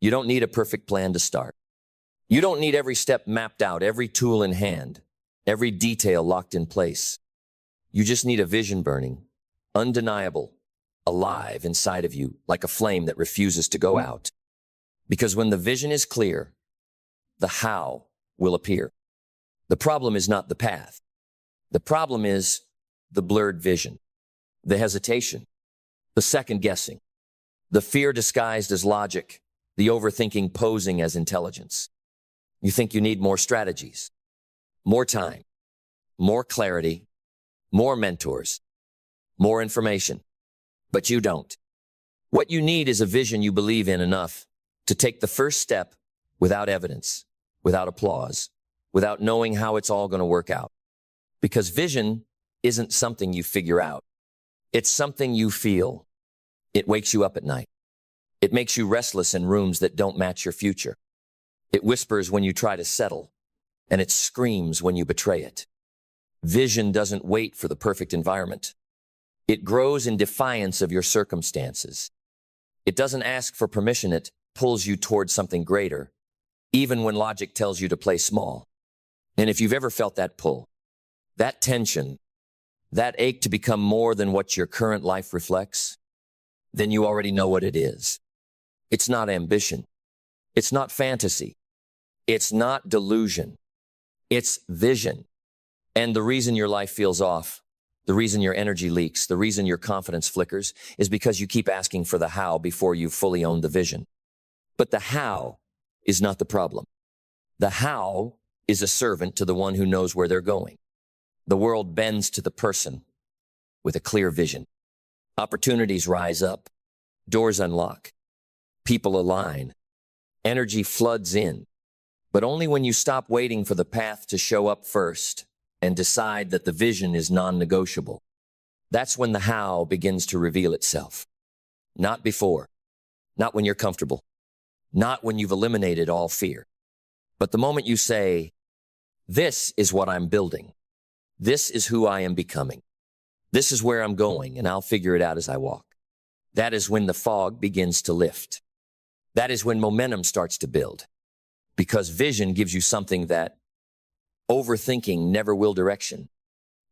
You don't need a perfect plan to start. You don't need every step mapped out, every tool in hand, every detail locked in place. You just need a vision burning, undeniable, alive inside of you, like a flame that refuses to go out. Because when the vision is clear, the how will appear. The problem is not the path. The problem is the blurred vision, the hesitation, the second guessing, the fear disguised as logic, the overthinking posing as intelligence. You think you need more strategies, more time, more clarity, more mentors, more information. But you don't. What you need is a vision you believe in enough to take the first step without evidence, without applause, without knowing how it's all going to work out. Because vision isn't something you figure out. It's something you feel. It wakes you up at night. It makes you restless in rooms that don't match your future. It whispers when you try to settle, and it screams when you betray it. Vision doesn't wait for the perfect environment. It grows in defiance of your circumstances. It doesn't ask for permission. It pulls you towards something greater, even when logic tells you to play small. And if you've ever felt that pull, that tension, that ache to become more than what your current life reflects, then you already know what it is. It's not ambition. It's not fantasy. It's not delusion. It's vision. And the reason your life feels off, the reason your energy leaks, the reason your confidence flickers is because you keep asking for the how before you've fully owned the vision. But the how is not the problem. The how is a servant to the one who knows where they're going. The world bends to the person with a clear vision. Opportunities rise up. Doors unlock. People align. Energy floods in. But only when you stop waiting for the path to show up first and decide that the vision is non-negotiable. That's when the how begins to reveal itself. Not before. Not when you're comfortable. Not when you've eliminated all fear. But the moment you say, this is what I'm building. This is who I am becoming. This is where I'm going, and I'll figure it out as I walk. That is when the fog begins to lift. That is when momentum starts to build. Because vision gives you something that overthinking never will: direction.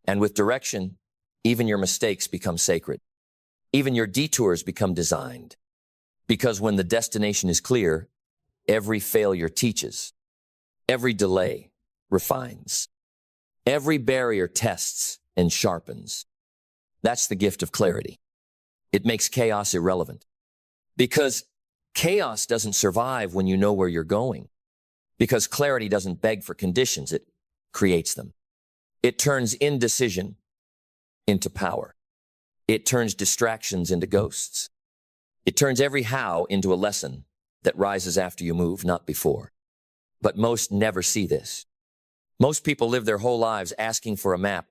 And with direction, even your mistakes become sacred. Even your detours become designed. Because when the destination is clear, every failure teaches. Every delay refines. Every barrier tests and sharpens. That's the gift of clarity. It makes chaos irrelevant. Because chaos doesn't survive when you know where you're going. Because clarity doesn't beg for conditions, it creates them. It turns indecision into power. It turns distractions into ghosts. It turns every how into a lesson that rises after you move, not before. But most never see this. Most people live their whole lives asking for a map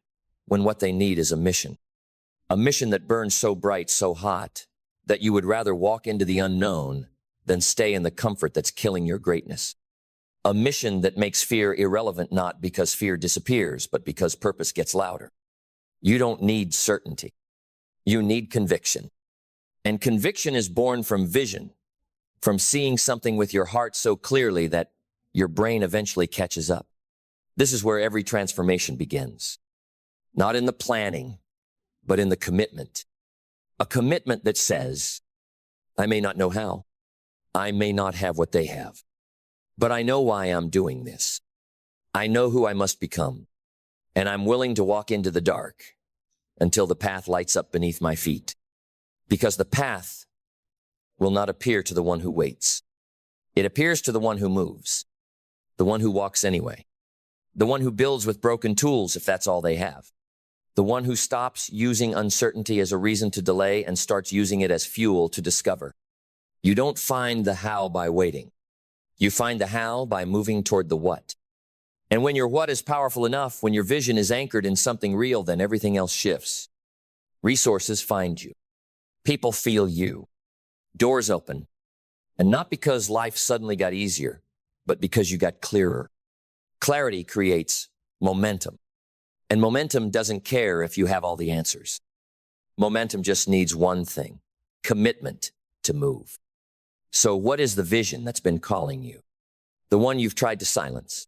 when what they need is a mission. A mission that burns so bright, so hot, that you would rather walk into the unknown than stay in the comfort that's killing your greatness. A mission that makes fear irrelevant, not because fear disappears, but because purpose gets louder. You don't need certainty. You need conviction. And conviction is born from vision, from seeing something with your heart so clearly that your brain eventually catches up. This is where every transformation begins. Not in the planning, but in the commitment. A commitment that says, I may not know how. I may not have what they have. But I know why I'm doing this. I know who I must become. And I'm willing to walk into the dark until the path lights up beneath my feet. Because the path will not appear to the one who waits. It appears to the one who moves. The one who walks anyway. The one who builds with broken tools if that's all they have. The one who stops using uncertainty as a reason to delay and starts using it as fuel to discover. You don't find the how by waiting. You find the how by moving toward the what. And when your what is powerful enough, when your vision is anchored in something real, then everything else shifts. Resources find you. People feel you. Doors open. And not because life suddenly got easier, but because you got clearer. Clarity creates momentum. And momentum doesn't care if you have all the answers. Momentum just needs one thing: commitment to move. So what is the vision that's been calling you? The one you've tried to silence,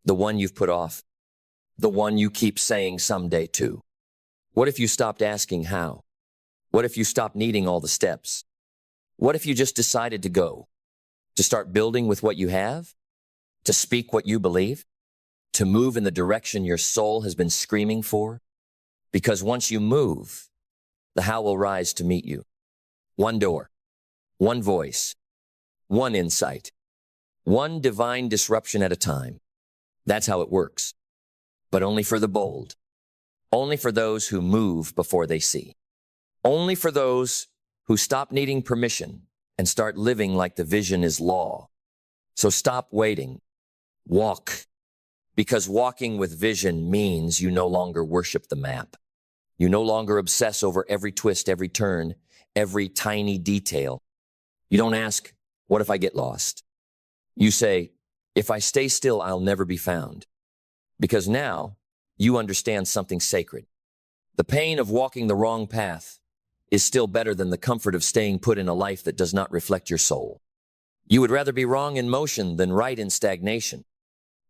the one you've put off, the one you keep saying someday too. What if you stopped asking how? What if you stopped needing all the steps? What if you just decided to go, to start building with what you have, to speak what you believe, to move in the direction your soul has been screaming for? Because once you move, the how will rise to meet you. One door, one voice, one insight, one divine disruption at a time. That's how it works. But only for the bold. Only for those who move before they see. Only for those who stop needing permission and start living like the vision is law. So stop waiting. Walk. Because walking with vision means you no longer worship the map. You no longer obsess over every twist, every turn, every tiny detail. You don't ask, what if I get lost? You say, if I stay still, I'll never be found. Because now you understand something sacred. The pain of walking the wrong path is still better than the comfort of staying put in a life that does not reflect your soul. You would rather be wrong in motion than right in stagnation.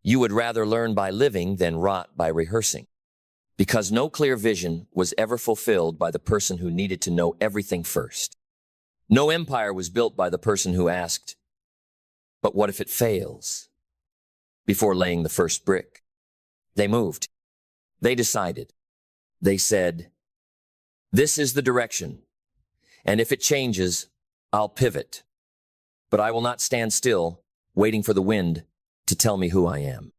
You would rather learn by living than rot by rehearsing. Because no clear vision was ever fulfilled by the person who needed to know everything first. No empire was built by the person who asked, but what if it fails? Before laying the first brick. They moved. They decided. They said, this is the direction, and if it changes, I'll pivot. But I will not stand still, waiting for the wind to tell me who I am.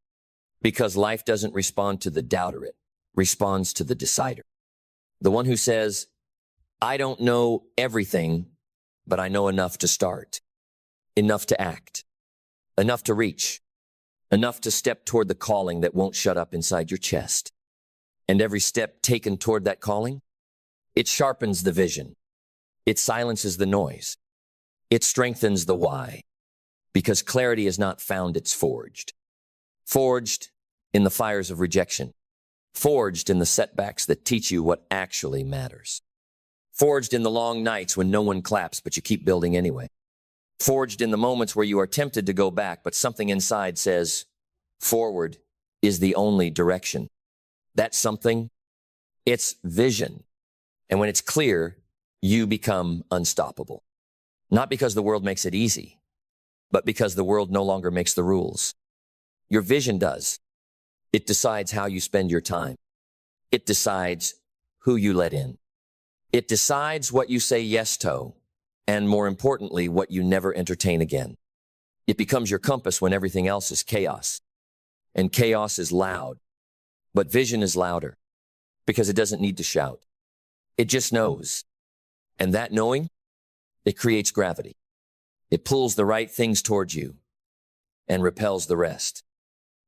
Because life doesn't respond to the doubter, it responds to the decider. The one who says, I don't know everything, but I know enough to start, enough to act, enough to reach, enough to step toward the calling that won't shut up inside your chest. And every step taken toward that calling, it sharpens the vision. It silences the noise. It strengthens the why. Because clarity is not found, it's forged. Forged in the fires of rejection. Forged in the setbacks that teach you what actually matters. Forged in the long nights when no one claps, but you keep building anyway. Forged in the moments where you are tempted to go back, but something inside says, forward is the only direction. That something, it's vision. And when it's clear, you become unstoppable. Not because the world makes it easy, but because the world no longer makes the rules. Your vision does. It decides how you spend your time. It decides who you let in. It decides what you say yes to, and more importantly, what you never entertain again. It becomes your compass when everything else is chaos. And chaos is loud. But vision is louder because it doesn't need to shout. It just knows. And that knowing, it creates gravity. It pulls the right things towards you and repels the rest.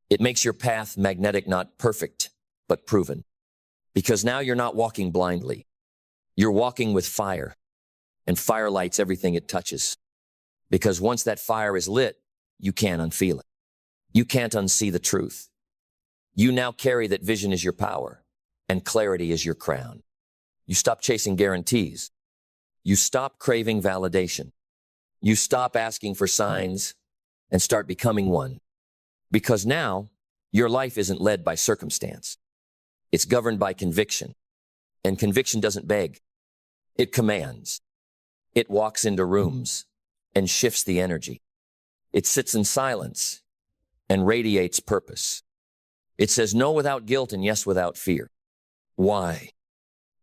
It makes your path magnetic, not perfect, but proven. Because now you're not walking blindly. You're walking with fire, and fire lights everything it touches. Because once that fire is lit, you can't unfeel it. You can't unsee the truth. You now carry that vision as your power, and clarity is your crown. You stop chasing guarantees. You stop craving validation. You stop asking for signs and start becoming one. Because now, your life isn't led by circumstance. It's governed by conviction. And conviction doesn't beg. It commands. It walks into rooms and shifts the energy. It sits in silence and radiates purpose. It says no without guilt and yes without fear. Why?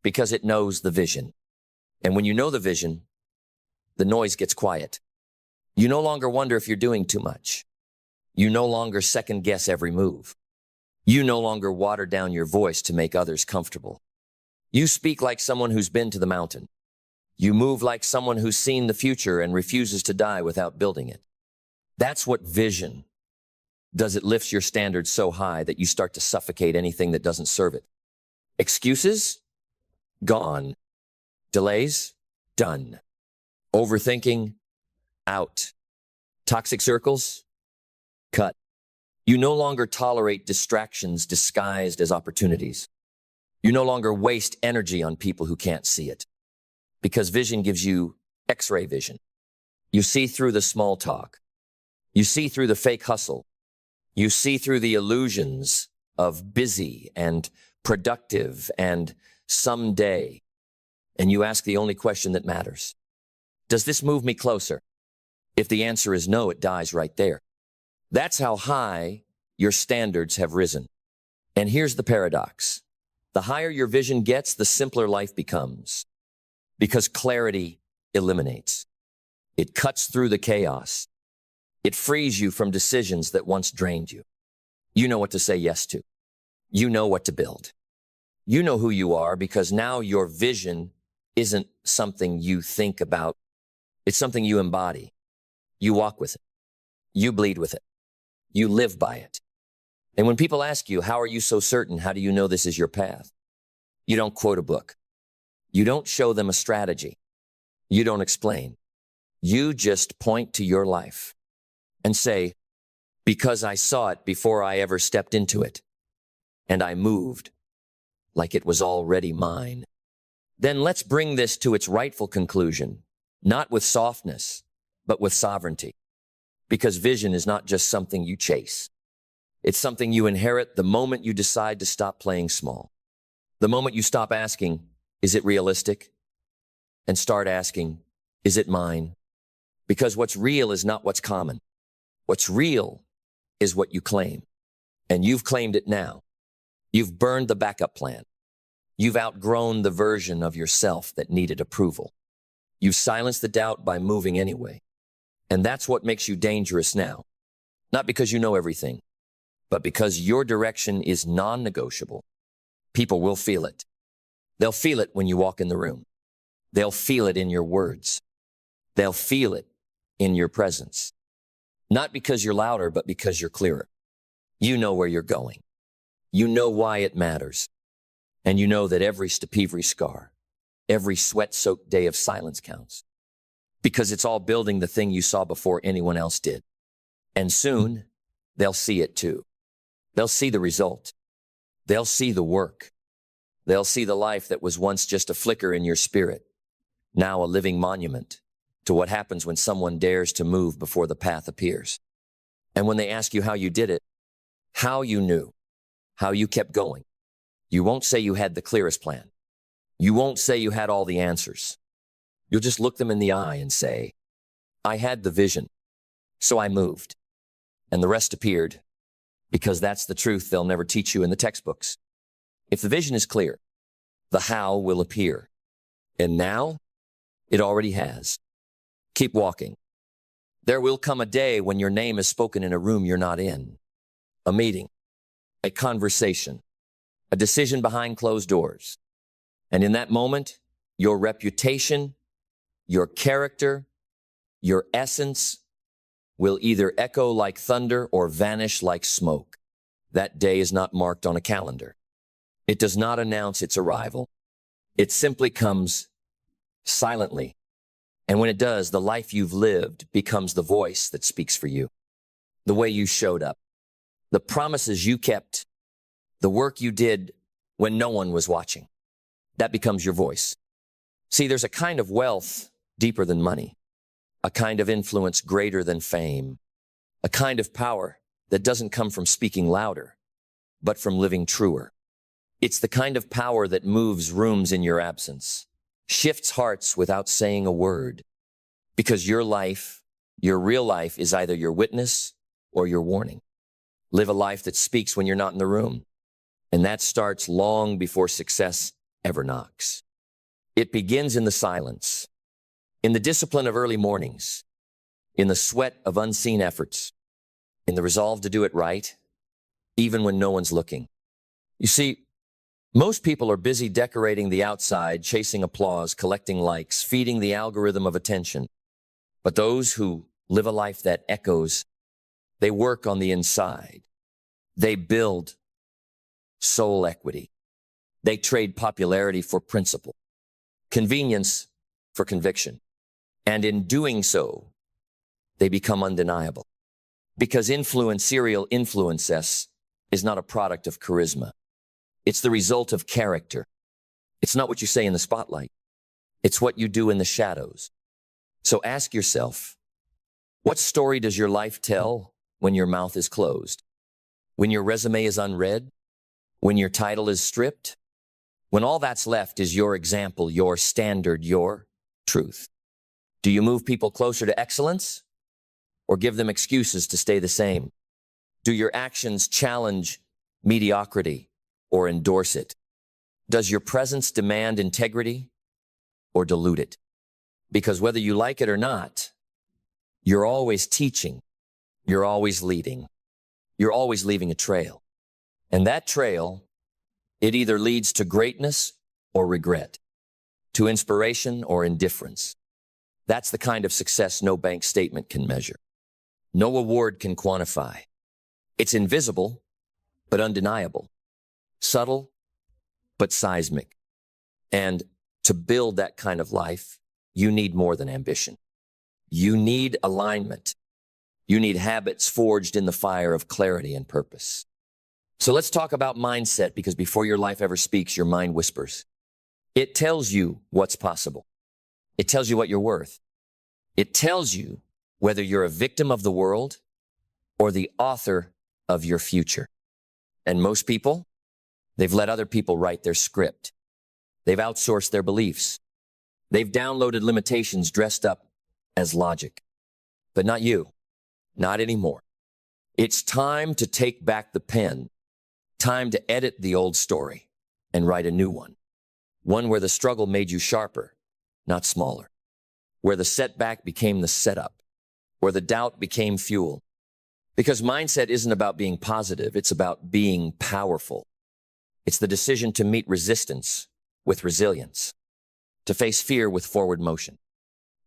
Because it knows the vision. And when you know the vision, the noise gets quiet. You no longer wonder if you're doing too much. You no longer second guess every move. You no longer water down your voice to make others comfortable. You speak like someone who's been to the mountain. You move like someone who's seen the future and refuses to die without building it. That's what vision does. It lifts your standards so high that you start to suffocate anything that doesn't serve it. Excuses? Gone. Delays? Done. Overthinking? Out. Toxic circles? Cut. You no longer tolerate distractions disguised as opportunities. You no longer waste energy on people who can't see it. Because vision gives you X-ray vision. You see through the small talk. You see through the fake hustle. You see through the illusions of busy and productive and someday. And you ask the only question that matters. Does this move me closer? If the answer is no, it dies right there. That's how high your standards have risen. And here's the paradox. The higher your vision gets, the simpler life becomes. Because clarity eliminates. It cuts through the chaos. It frees you from decisions that once drained you. You know what to say yes to. You know what to build. You know who you are because now your vision isn't something you think about. It's something you embody. You walk with it. You bleed with it. You live by it. And when people ask you, how are you so certain? How do you know this is your path? You don't quote a book. You don't show them a strategy. You don't explain. You just point to your life and say, because I saw it before I ever stepped into it, and I moved like it was already mine. Then let's bring this to its rightful conclusion, not with softness, but with sovereignty. Because vision is not just something you chase. It's something you inherit the moment you decide to stop playing small. The moment you stop asking, is it realistic? And start asking, is it mine? Because what's real is not what's common. What's real is what you claim. And you've claimed it now. You've burned the backup plan. You've outgrown the version of yourself that needed approval. You've silenced the doubt by moving anyway. And that's what makes you dangerous now. Not because you know everything, but because your direction is non-negotiable. People will feel it. They'll feel it when you walk in the room. They'll feel it in your words. They'll feel it in your presence. Not because you're louder, but because you're clearer. You know where you're going. You know why it matters. And you know that every Stepivri scar, every sweat-soaked day of silence counts. Because it's all building the thing you saw before anyone else did. And soon, they'll see it too. They'll see the result. They'll see the work. They'll see the life that was once just a flicker in your spirit, now a living monument to what happens when someone dares to move before the path appears. And when they ask you how you did it, how you knew, how you kept going, you won't say you had the clearest plan. You won't say you had all the answers. You'll just look them in the eye and say, I had the vision, so I moved. And the rest appeared, because that's the truth they'll never teach you in the textbooks. If the vision is clear, the how will appear. And now, it already has. Keep walking. There will come a day when your name is spoken in a room you're not in. A meeting, a conversation, a decision behind closed doors. And in that moment, your reputation, your character, your essence will either echo like thunder or vanish like smoke. That day is not marked on a calendar. It does not announce its arrival. It simply comes silently. And when it does, the life you've lived becomes the voice that speaks for you. The way you showed up, the promises you kept, the work you did when no one was watching. That becomes your voice. See, there's a kind of wealth deeper than money, a kind of influence greater than fame, a kind of power that doesn't come from speaking louder, but from living truer. It's the kind of power that moves rooms in your absence, shifts hearts without saying a word, because your life, your real life, is either your witness or your warning. Live a life that speaks when you're not in the room, and that starts long before success ever knocks. It begins in the silence, in the discipline of early mornings, in the sweat of unseen efforts, in the resolve to do it right, even when no one's looking. You see, most people are busy decorating the outside, chasing applause, collecting likes, feeding the algorithm of attention. But those who live a life that echoes, they work on the inside. They build soul equity. They trade popularity for principle, convenience for conviction. And in doing so, they become undeniable. Because serial influence is not a product of charisma. It's the result of character. It's not what you say in the spotlight. It's what you do in the shadows. So ask yourself, What story does your life tell when your mouth is closed? When your resume is unread? When your title is stripped? When all that's left is your example, your standard, your truth? Do you move people closer to excellence or give them excuses to stay the same? Do your actions challenge mediocrity or endorse it? Does your presence demand integrity or dilute it? Because whether you like it or not, you're always teaching, you're always leading, you're always leaving a trail. And that trail, it either leads to greatness or regret, to inspiration or indifference. That's the kind of success no bank statement can measure. No award can quantify. It's invisible, but undeniable. Subtle, but seismic. And to build that kind of life, you need more than ambition. You need alignment. You need habits forged in the fire of clarity and purpose. So let's talk about mindset, because before your life ever speaks, your mind whispers. It tells you what's possible. It tells you what you're worth. It tells you whether you're a victim of the world or the author of your future. And most people, they've let other people write their script. They've outsourced their beliefs. They've downloaded limitations dressed up as logic. But not you. Not anymore. It's time to take back the pen. Time to edit the old story and write a new one. One where the struggle made you sharper, not smaller. Where the setback became the setup. Where the doubt became fuel. Because mindset isn't about being positive, it's about being powerful. It's the decision to meet resistance with resilience. To face fear with forward motion.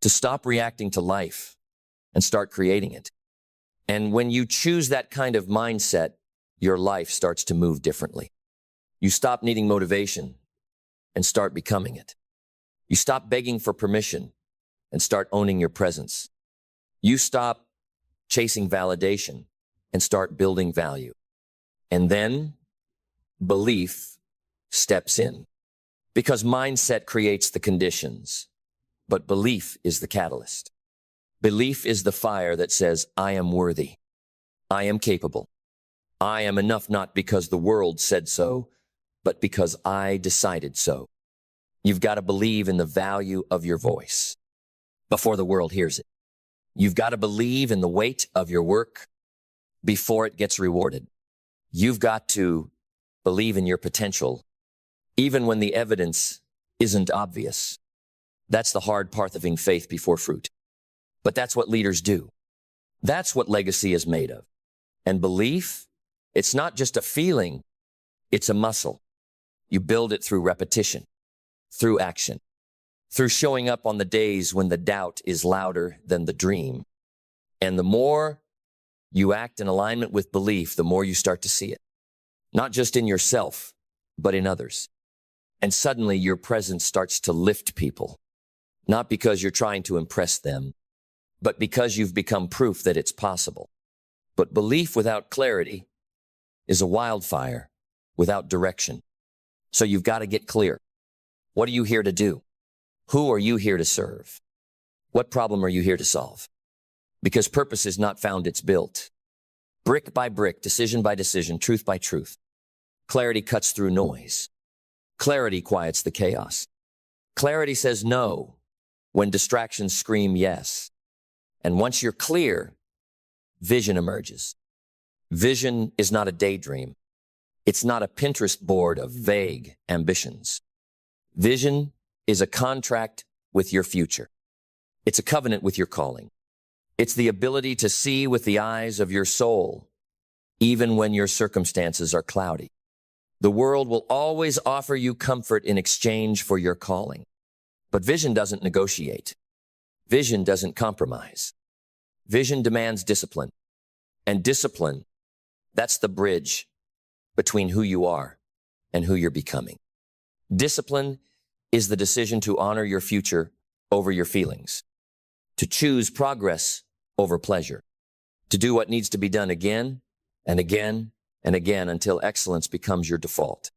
To stop reacting to life and start creating it. And when you choose that kind of mindset, your life starts to move differently. You stop needing motivation and start becoming it. You stop begging for permission and start owning your presence. You stop chasing validation and start building value. And then belief steps in. Because mindset creates the conditions, but belief is the catalyst. Belief is the fire that says, I am worthy. I am capable. I am enough, not because the world said so, but because I decided so. You've got to believe in the value of your voice before the world hears it. You've got to believe in the weight of your work before it gets rewarded. You've got to believe in your potential, even when the evidence isn't obvious. That's the hard part of having faith before fruit. But that's what leaders do. That's what legacy is made of. And belief, it's not just a feeling, it's a muscle. You build it through repetition, through action, through showing up on the days when the doubt is louder than the dream. And the more you act in alignment with belief, the more you start to see it. Not just in yourself, but in others. And suddenly your presence starts to lift people, not because you're trying to impress them, but because you've become proof that it's possible. But belief without clarity is a wildfire without direction. So you've got to get clear. What are you here to do? Who are you here to serve? What problem are you here to solve? Because purpose is not found, it's built. Brick by brick, decision by decision, truth by truth. Clarity cuts through noise. Clarity quiets the chaos. Clarity says no when distractions scream yes. And once you're clear, vision emerges. Vision is not a daydream. It's not a Pinterest board of vague ambitions. Vision is a contract with your future. It's a covenant with your calling. It's the ability to see with the eyes of your soul, even when your circumstances are cloudy. The world will always offer you comfort in exchange for your calling. But vision doesn't negotiate. Vision doesn't compromise. Vision demands discipline. And discipline, that's the bridge between who you are and who you're becoming. Discipline is the decision to honor your future over your feelings, to choose progress over pleasure, to do what needs to be done again and again and again until excellence becomes your default.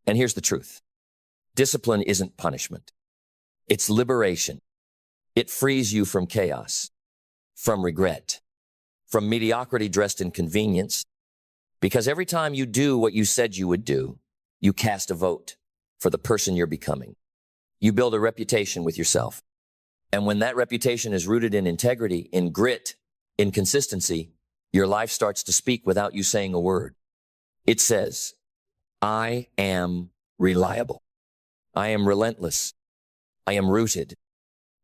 And here's the truth. Discipline isn't punishment. It's liberation. It frees you from chaos. from regret, from mediocrity dressed in convenience. Because every time you do what you said you would do, you cast a vote for the person you're becoming. You build a reputation with yourself. And when that reputation is rooted in integrity, in grit, in consistency, your life starts to speak without you saying a word. It says, I am reliable. I am relentless. I am rooted.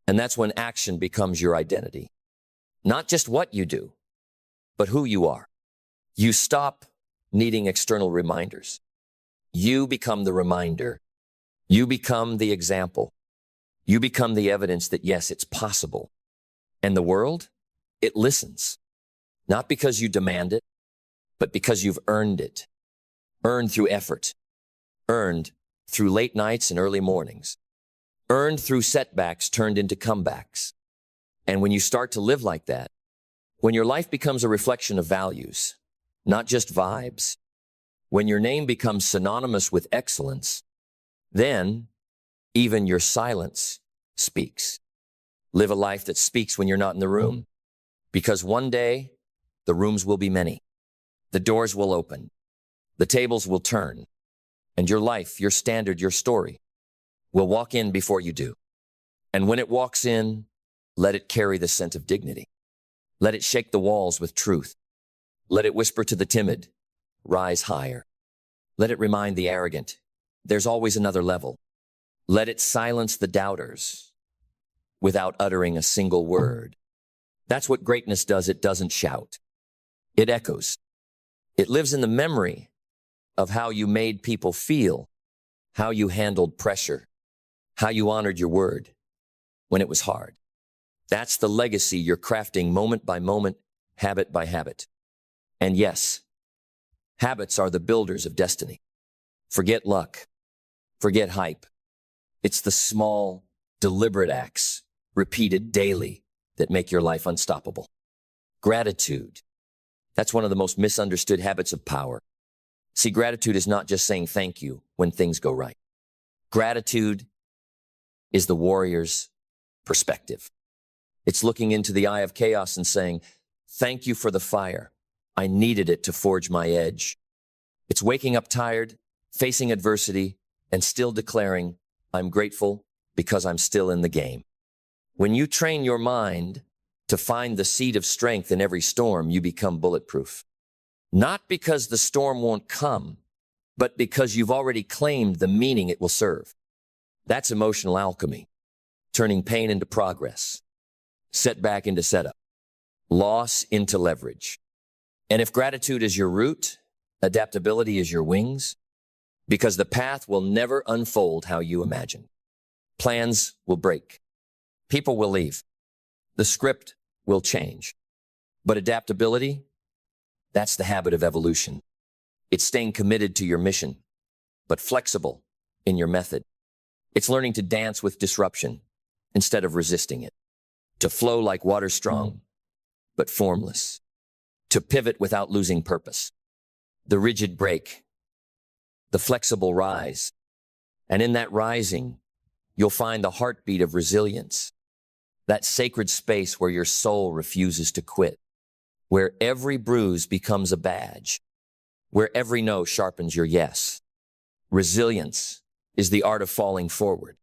And that's when action becomes your identity. Not just what you do, but who you are. You stop needing external reminders. You become the reminder. You become the example. You become the evidence that, yes, it's possible. And the world, it listens. Not because you demand it, but because you've earned it. Earned through effort. Earned through late nights and early mornings. Earned through setbacks turned into comebacks. And when you start to live like that, when your life becomes a reflection of values, not just vibes, when your name becomes synonymous with excellence, then even your silence speaks. Live a life that speaks when you're not in the room, because one day the rooms will be many. The doors will open. The tables will turn. And your life, your standard, your story will walk in before you do. And when it walks in, let it carry the scent of dignity. Let it shake the walls with truth. Let it whisper to the timid, rise higher. Let it remind the arrogant, there's always another level. Let it silence the doubters without uttering a single word. That's what greatness does. It doesn't shout. It echoes. It lives in the memory of how you made people feel, how you handled pressure, how you honored your word when it was hard. That's the legacy you're crafting moment by moment, habit by habit. And yes, habits are the builders of destiny. Forget luck. Forget hype. It's the small, deliberate acts, repeated daily, that make your life unstoppable. Gratitude. That's one of the most misunderstood habits of power. See, gratitude is not just saying thank you when things go right. Gratitude is the warrior's perspective. It's looking into the eye of chaos and saying, thank you for the fire. I needed it to forge my edge. It's waking up tired, facing adversity, and still declaring, I'm grateful because I'm still in the game. When you train your mind to find the seed of strength in every storm, you become bulletproof. Not because the storm won't come, but because you've already claimed the meaning it will serve. That's emotional alchemy, turning pain into progress, setback into setup, loss into leverage. And if gratitude is your root, adaptability is your wings, because the path will never unfold how you imagine. Plans will break. People will leave. The script will change. But adaptability, that's the habit of evolution. It's staying committed to your mission, but flexible in your method. It's learning to dance with disruption instead of resisting it. To flow like water strong, but formless. To pivot without losing purpose. The rigid break. The flexible rise. And in that rising, you'll find the heartbeat of resilience. That sacred space where your soul refuses to quit. Where every bruise becomes a badge. Where every no sharpens your yes. Resilience is the art of falling forward.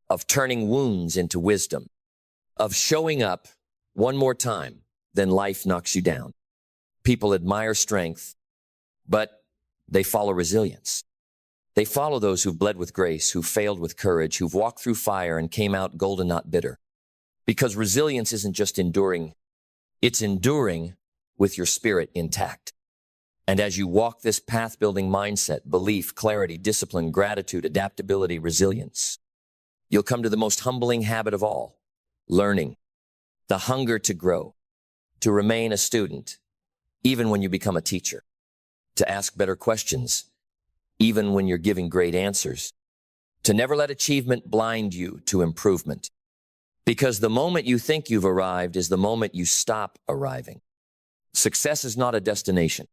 Of turning wounds into wisdom. Of showing up one more time, then life knocks you down. People admire strength, but they follow resilience. They follow those who've bled with grace, who failed with courage, who've walked through fire and came out golden, not bitter. Because resilience isn't just enduring, it's enduring with your spirit intact. And as you walk this path-building mindset, belief, clarity, discipline, gratitude, adaptability, resilience, you'll come to the most humbling habit of all, learning, the hunger to grow, to remain a student, even when you become a teacher, to ask better questions, even when you're giving great answers, to never let achievement blind you to improvement. Because the moment you think you've arrived is the moment you stop arriving. Success is not a destination.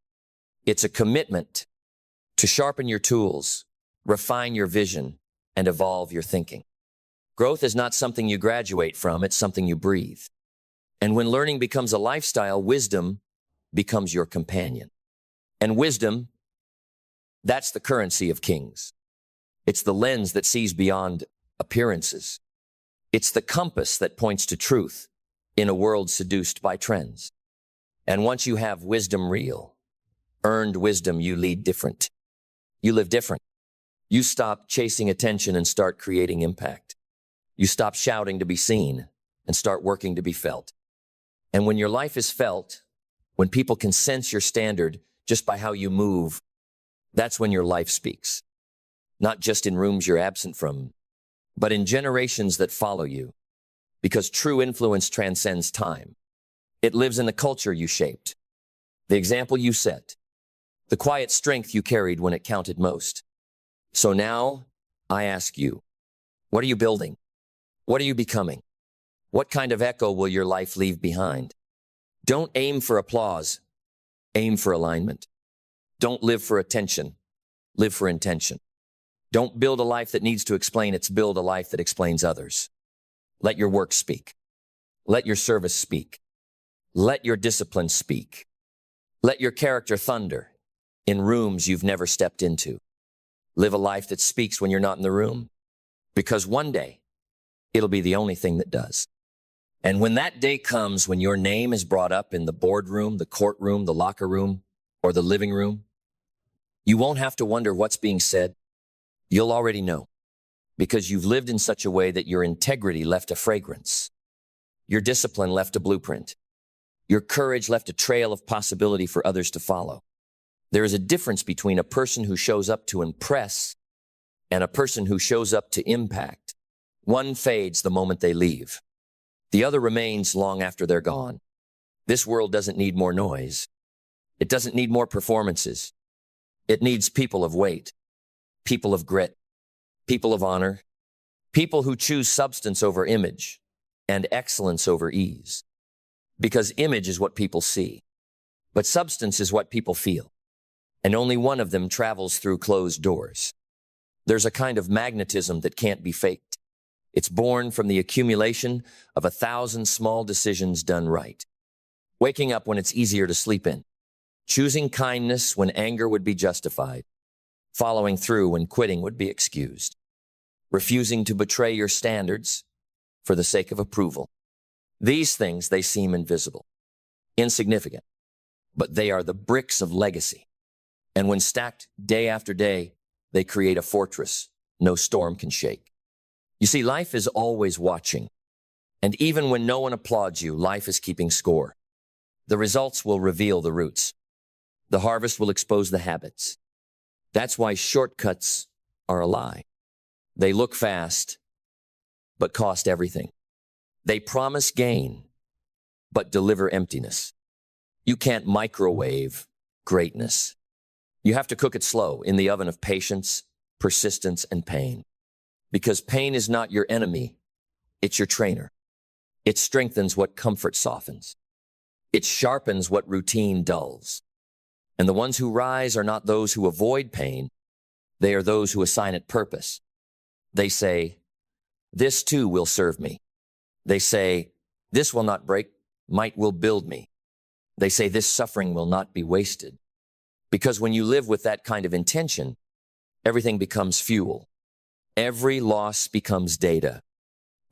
It's a commitment to sharpen your tools, refine your vision, and evolve your thinking. Growth is not something you graduate from, it's something you breathe. And when learning becomes a lifestyle, wisdom becomes your companion. And wisdom, that's the currency of kings. It's the lens that sees beyond appearances. It's the compass that points to truth in a world seduced by trends. And once you have wisdom real, earned wisdom, you lead different. You live different. You stop chasing attention and start creating impact. You stop shouting to be seen and start working to be felt. And when your life is felt, when people can sense your standard just by how you move, that's when your life speaks. Not just in rooms you're absent from, but in generations that follow you. Because true influence transcends time. It lives in the culture you shaped, the example you set, the quiet strength you carried when it counted most. So now, I ask you, what are you building? What are you becoming? What kind of echo will your life leave behind? Don't aim for applause. Aim for alignment. Don't live for attention. Live for intention. Don't build a life that needs to explain. It's build a life that explains others. Let your work speak. Let your service speak. Let your discipline speak. Let your character thunder in rooms you've never stepped into. Live a life that speaks when you're not in the room, because one day it'll be the only thing that does. And when that day comes, when your name is brought up in the boardroom, the courtroom, the locker room, or the living room, you won't have to wonder what's being said. You'll already know, because you've lived in such a way that your integrity left a fragrance. Your discipline left a blueprint. Your courage left a trail of possibility for others to follow. There is a difference between a person who shows up to impress and a person who shows up to impact. One fades the moment they leave. The other remains long after they're gone. This world doesn't need more noise. It doesn't need more performances. It needs people of weight, people of grit, people of honor, people who choose substance over image and excellence over ease. Because image is what people see, but substance is what people feel. And only one of them travels through closed doors. There's a kind of magnetism that can't be faked. It's born from the accumulation of 1,000 small decisions done right. Waking up when it's easier to sleep in. Choosing kindness when anger would be justified. Following through when quitting would be excused. Refusing to betray your standards for the sake of approval. These things, they seem invisible, insignificant, but they are the bricks of legacy. And when stacked day after day, they create a fortress no storm can shake. You see, life is always watching. And even when no one applauds you, life is keeping score. The results will reveal the roots. The harvest will expose the habits. That's why shortcuts are a lie. They look fast, but cost everything. They promise gain, but deliver emptiness. You can't microwave greatness. You have to cook it slow in the oven of patience, persistence, and pain. Because pain is not your enemy, it's your trainer. It strengthens what comfort softens. It sharpens what routine dulls. And the ones who rise are not those who avoid pain, they are those who assign it purpose. They say, this too will serve me. They say, this will not break, might will build me. They say, this suffering will not be wasted. Because when you live with that kind of intention, everything becomes fuel. Every loss becomes data.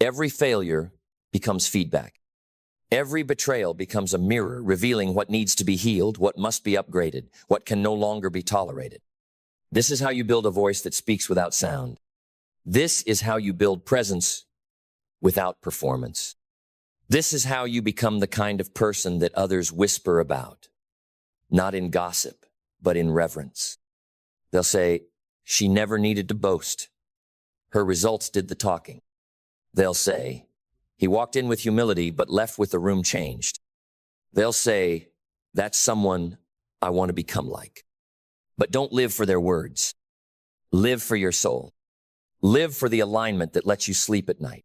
Every failure becomes feedback. Every betrayal becomes a mirror revealing what needs to be healed, what must be upgraded, what can no longer be tolerated. This is how you build a voice that speaks without sound. This is how you build presence without performance. This is how you become the kind of person that others whisper about, not in gossip, but in reverence. They'll say, she never needed to boast. Her results did the talking. They'll say, he walked in with humility, but left with the room changed. They'll say, that's someone I want to become like. But don't live for their words. Live for your soul. Live for the alignment that lets you sleep at night.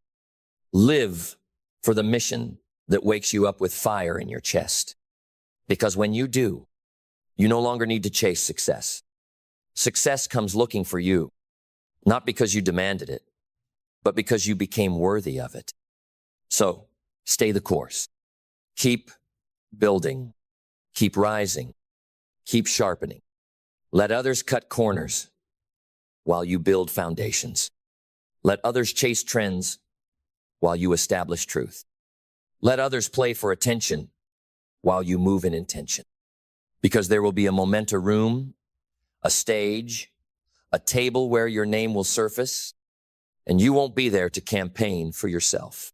Live for the mission that wakes you up with fire in your chest. Because when you do, you no longer need to chase success. Success comes looking for you, not because you demanded it, but because you became worthy of it. So, stay the course. Keep building. Keep rising. Keep sharpening. Let others cut corners while you build foundations. Let others chase trends while you establish truth. Let others play for attention while you move in intention. Because there will be a momenta room, a stage, a table where your name will surface, and you won't be there to campaign for yourself.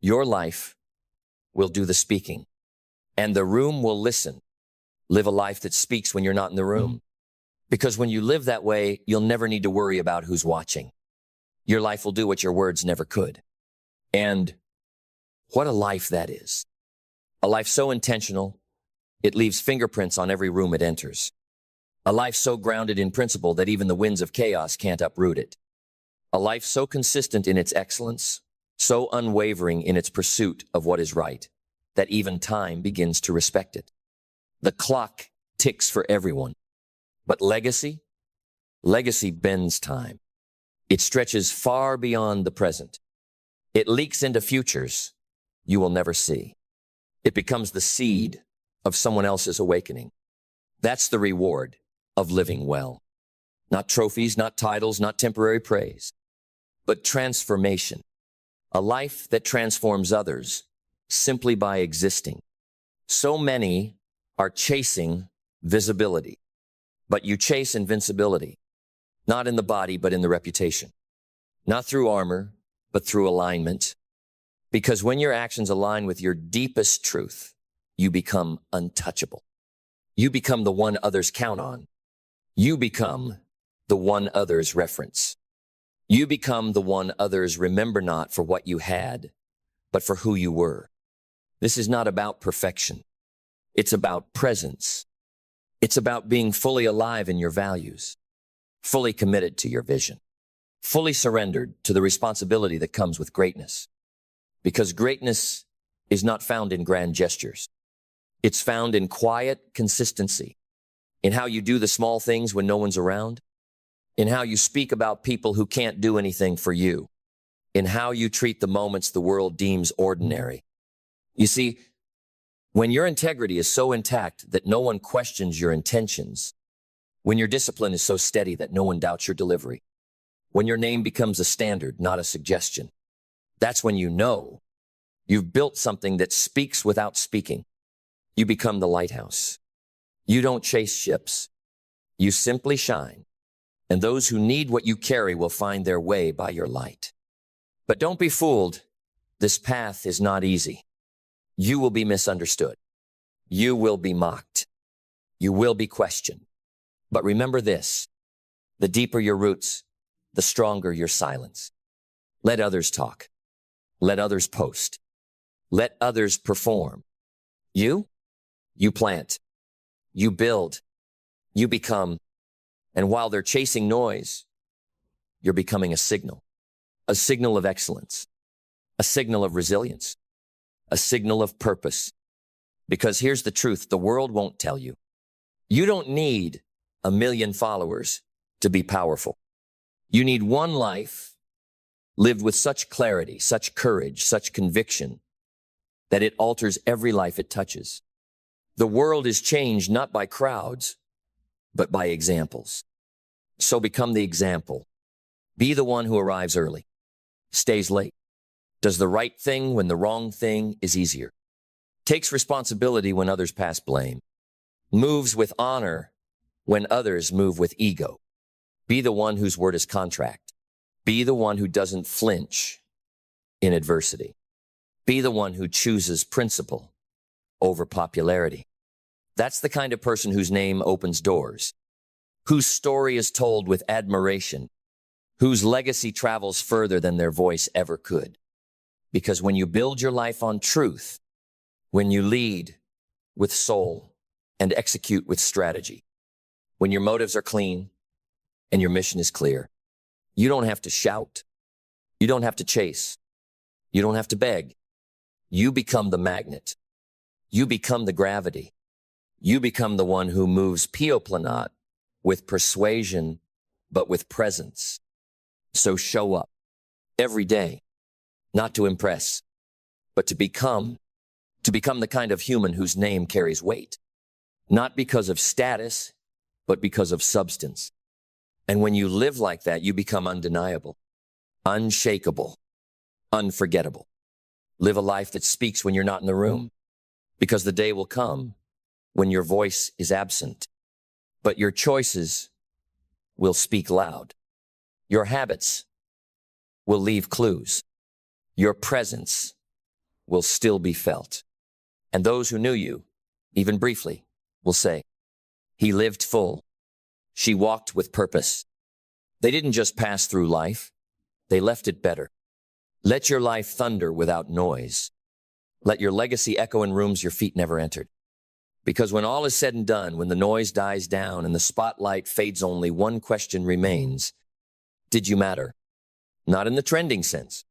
Your life will do the speaking, and the room will listen. Live a life that speaks when you're not in the room. Because when you live that way, you'll never need to worry about who's watching. Your life will do what your words never could. And what a life that is. A life so intentional, it leaves fingerprints on every room it enters. A life so grounded in principle that even the winds of chaos can't uproot it. A life so consistent in its excellence, so unwavering in its pursuit of what is right, that even time begins to respect it. The clock ticks for everyone. But legacy bends time. It stretches far beyond the present. It leaks into futures you will never see. It becomes the seed of someone else's awakening. That's the reward of living well. Not trophies, not titles, not temporary praise, but transformation. A life that transforms others simply by existing. So many are chasing visibility, but you chase invincibility, not in the body, but in the reputation. Not through armor, but through alignment. Because when your actions align with your deepest truth, you become untouchable. You become the one others count on. You become the one others reference. You become the one others remember not for what you had, but for who you were. This is not about perfection. It's about presence. It's about being fully alive in your values, fully committed to your vision, fully surrendered to the responsibility that comes with greatness. Because greatness is not found in grand gestures. It's found in quiet consistency, in how you do the small things when no one's around, in how you speak about people who can't do anything for you, in how you treat the moments the world deems ordinary. You see, when your integrity is so intact that no one questions your intentions, when your discipline is so steady that no one doubts your delivery, when your name becomes a standard, not a suggestion, that's when you know you've built something that speaks without speaking. You become the lighthouse. You don't chase ships. You simply shine. And those who need what you carry will find their way by your light. But don't be fooled. This path is not easy. You will be misunderstood. You will be mocked. You will be questioned. But remember this, the deeper your roots, the stronger your silence. Let others talk. Let others post. Let others perform. You plant. You build. You become. And while they're chasing noise, you're becoming a signal of excellence, a signal of resilience, a signal of purpose. Because here's the truth, the world won't tell you. You don't need 1 million followers to be powerful. You need one life lived with such clarity, such courage, such conviction that it alters every life it touches. The world is changed not by crowds, but by examples. So become the example. Be the one who arrives early, stays late, does the right thing when the wrong thing is easier, takes responsibility when others pass blame, moves with honor when others move with ego. Be the one whose word is contract. Be the one who doesn't flinch in adversity. Be the one who chooses principle over popularity. That's the kind of person whose name opens doors, whose story is told with admiration, whose legacy travels further than their voice ever could. Because when you build your life on truth, when you lead with soul and execute with strategy, when your motives are clean and your mission is clear, you don't have to shout. You don't have to chase. You don't have to beg. You become the magnet. You become the gravity. You become the one who moves Pioplanat with persuasion, but with presence. So show up every day, not to impress, but to become, to become the kind of human whose name carries weight, not because of status, but because of substance. And when you live like that, you become undeniable, unshakable, unforgettable. Live a life that speaks when you're not in the room, because the day will come when your voice is absent, but your choices will speak loud. Your habits will leave clues. Your presence will still be felt. And those who knew you, even briefly, will say, he lived full. She walked with purpose. They didn't just pass through life, they left it better. Let your life thunder without noise. Let your legacy echo in rooms your feet never entered. Because when all is said and done, when the noise dies down and the spotlight fades, only one question remains. Did you matter? Not in the trending sense,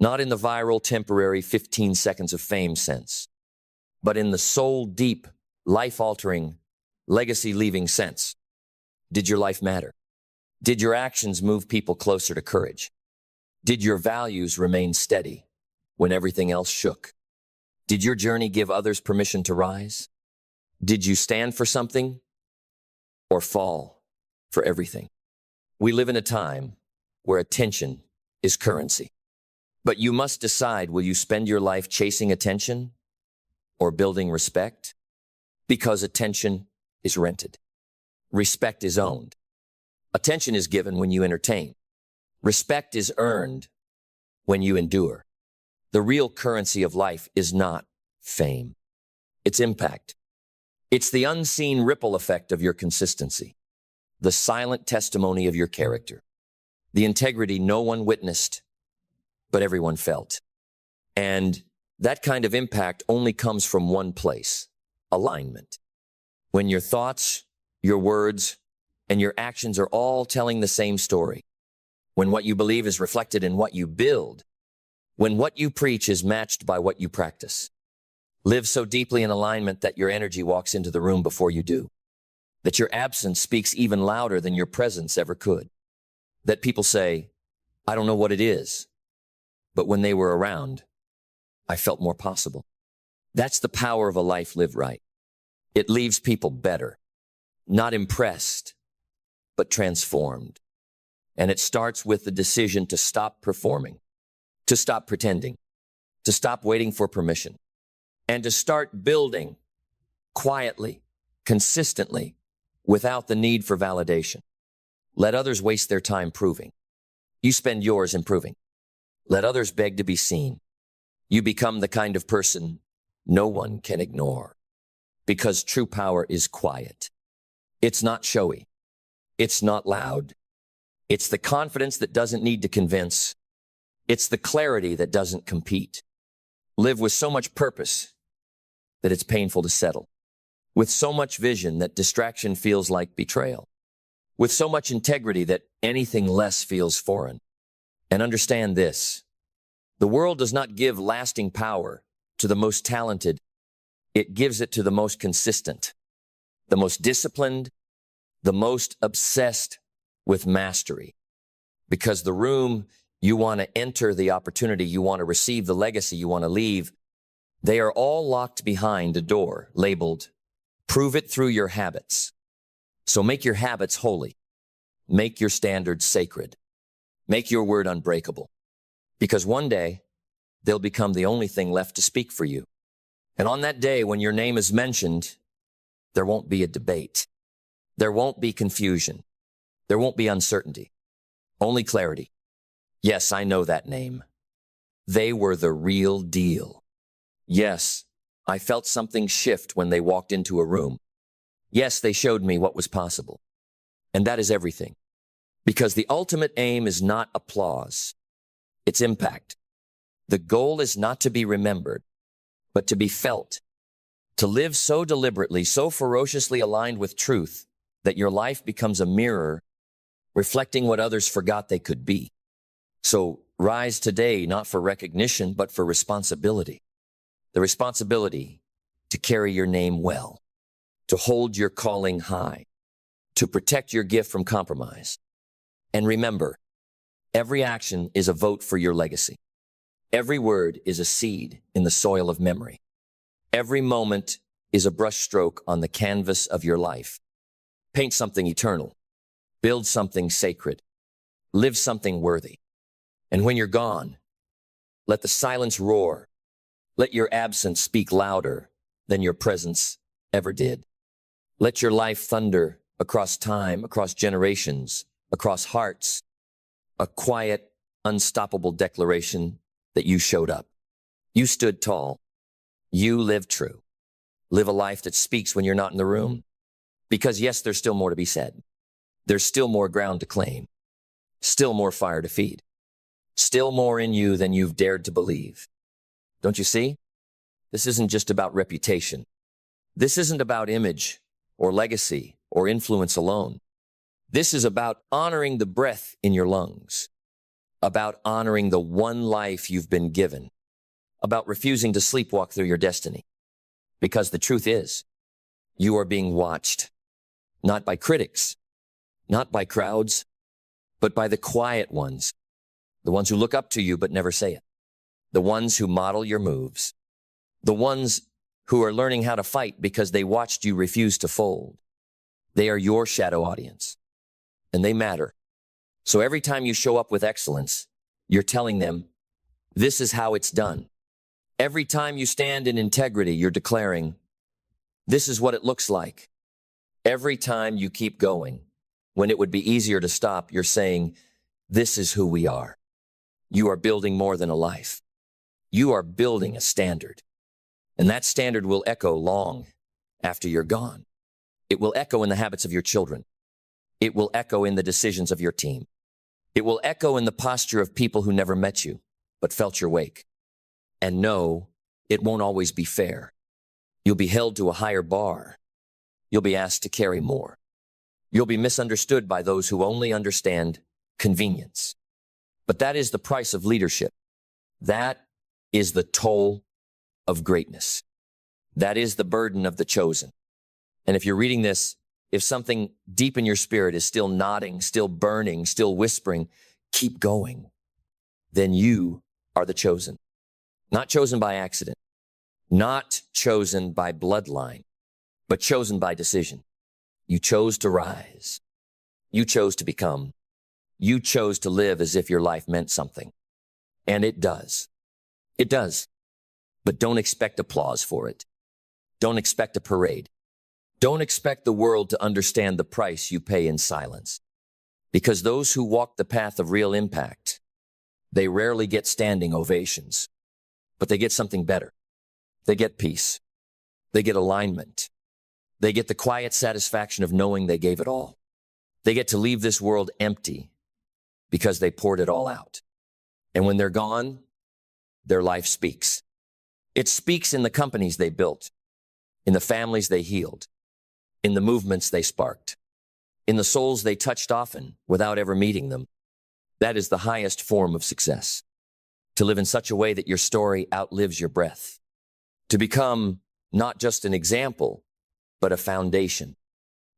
not in the viral, temporary 15 seconds of fame sense, but in the soul-deep, life-altering, legacy-leaving sense. Did your life matter? Did your actions move people closer to courage? Did your values remain steady when everything else shook? Did your journey give others permission to rise? Did you stand for something or fall for everything? We live in a time where attention is currency. But you must decide, will you spend your life chasing attention or building respect? Because attention is rented. Respect is owned. Attention is given when you entertain. Respect is earned when you endure. The real currency of life is not fame. It's impact. It's the unseen ripple effect of your consistency, the silent testimony of your character, the integrity no one witnessed, but everyone felt. And that kind of impact only comes from one place: alignment. When your thoughts, your words, and your actions are all telling the same story. When what you believe is reflected in what you build. When what you preach is matched by what you practice. Live so deeply in alignment that your energy walks into the room before you do. That your absence speaks even louder than your presence ever could. That people say, I don't know what it is, but when they were around, I felt more possible. That's the power of a life lived right. It leaves people better, not impressed, but transformed. And it starts with the decision to stop performing, to stop pretending, to stop waiting for permission, and to start building quietly, consistently, without the need for validation. Let others waste their time proving. You spend yours improving. Let others beg to be seen. You become the kind of person no one can ignore. Because true power is quiet. It's not showy. It's not loud. It's the confidence that doesn't need to convince. It's the clarity that doesn't compete. Live with so much purpose that it's painful to settle. With so much vision that distraction feels like betrayal. With so much integrity that anything less feels foreign. And understand this: the world does not give lasting power to the most talented. It gives it to the most consistent, the most disciplined, the most obsessed with mastery. Because the room you want to enter, the opportunity you want to receive, the legacy you want to leave, they are all locked behind a door labeled, prove it through your habits. So make your habits holy. Make your standards sacred. Make your word unbreakable. Because one day, they'll become the only thing left to speak for you. And on that day, when your name is mentioned, there won't be a debate. There won't be confusion. There won't be uncertainty. Only clarity. Yes, I know that name. They were the real deal. Yes, I felt something shift when they walked into a room. Yes, they showed me what was possible. And that is everything. Because the ultimate aim is not applause. It's impact. The goal is not to be remembered, but to be felt. To live so deliberately, so ferociously aligned with truth, that your life becomes a mirror reflecting what others forgot they could be. So rise today, not for recognition, but for responsibility. The responsibility to carry your name well, to hold your calling high, to protect your gift from compromise. And remember, every action is a vote for your legacy. Every word is a seed in the soil of memory. Every moment is a brushstroke on the canvas of your life. Paint something eternal. Build something sacred. Live something worthy. And when you're gone, let the silence roar. Let your absence speak louder than your presence ever did. Let your life thunder across time, across generations, across hearts. A quiet, unstoppable declaration that you showed up. You stood tall. You lived true. Live a life that speaks when you're not in the room. Because yes, there's still more to be said. There's still more ground to claim. Still more fire to feed. Still more in you than you've dared to believe. Don't you see? This isn't just about reputation. This isn't about image or legacy or influence alone. This is about honoring the breath in your lungs, about honoring the one life you've been given, about refusing to sleepwalk through your destiny. Because the truth is, you are being watched, not by critics, not by crowds, but by the quiet ones, the ones who look up to you but never say it, the ones who model your moves, the ones who are learning how to fight because they watched you refuse to fold. They are your shadow audience, and they matter. So every time you show up with excellence, you're telling them, this is how it's done. Every time you stand in integrity, you're declaring, this is what it looks like. Every time you keep going, when it would be easier to stop, you're saying, this is who we are. You are building more than a life. You are building a standard. And that standard will echo long after you're gone. It will echo in the habits of your children. It will echo in the decisions of your team. It will echo in the posture of people who never met you, but felt your wake. And no, it won't always be fair. You'll be held to a higher bar. You'll be asked to carry more. You'll be misunderstood by those who only understand convenience. But that is the price of leadership. That is the toll of greatness. That is the burden of the chosen. And if you're reading this, if something deep in your spirit is still nodding, still burning, still whispering, keep going, then you are the chosen. Not chosen by accident, not chosen by bloodline, but chosen by decision. You chose to rise. You chose to become. You chose to live as if your life meant something. And it does. It does. But don't expect applause for it. Don't expect a parade. Don't expect the world to understand the price you pay in silence. Because those who walk the path of real impact, they rarely get standing ovations, but they get something better. They get peace. They get alignment. They get the quiet satisfaction of knowing they gave it all. They get to leave this world empty because they poured it all out. And when they're gone, their life speaks. It speaks in the companies they built, in the families they healed, in the movements they sparked, in the souls they touched often without ever meeting them. That is the highest form of success. To live in such a way that your story outlives your breath. To become not just an example, but a foundation.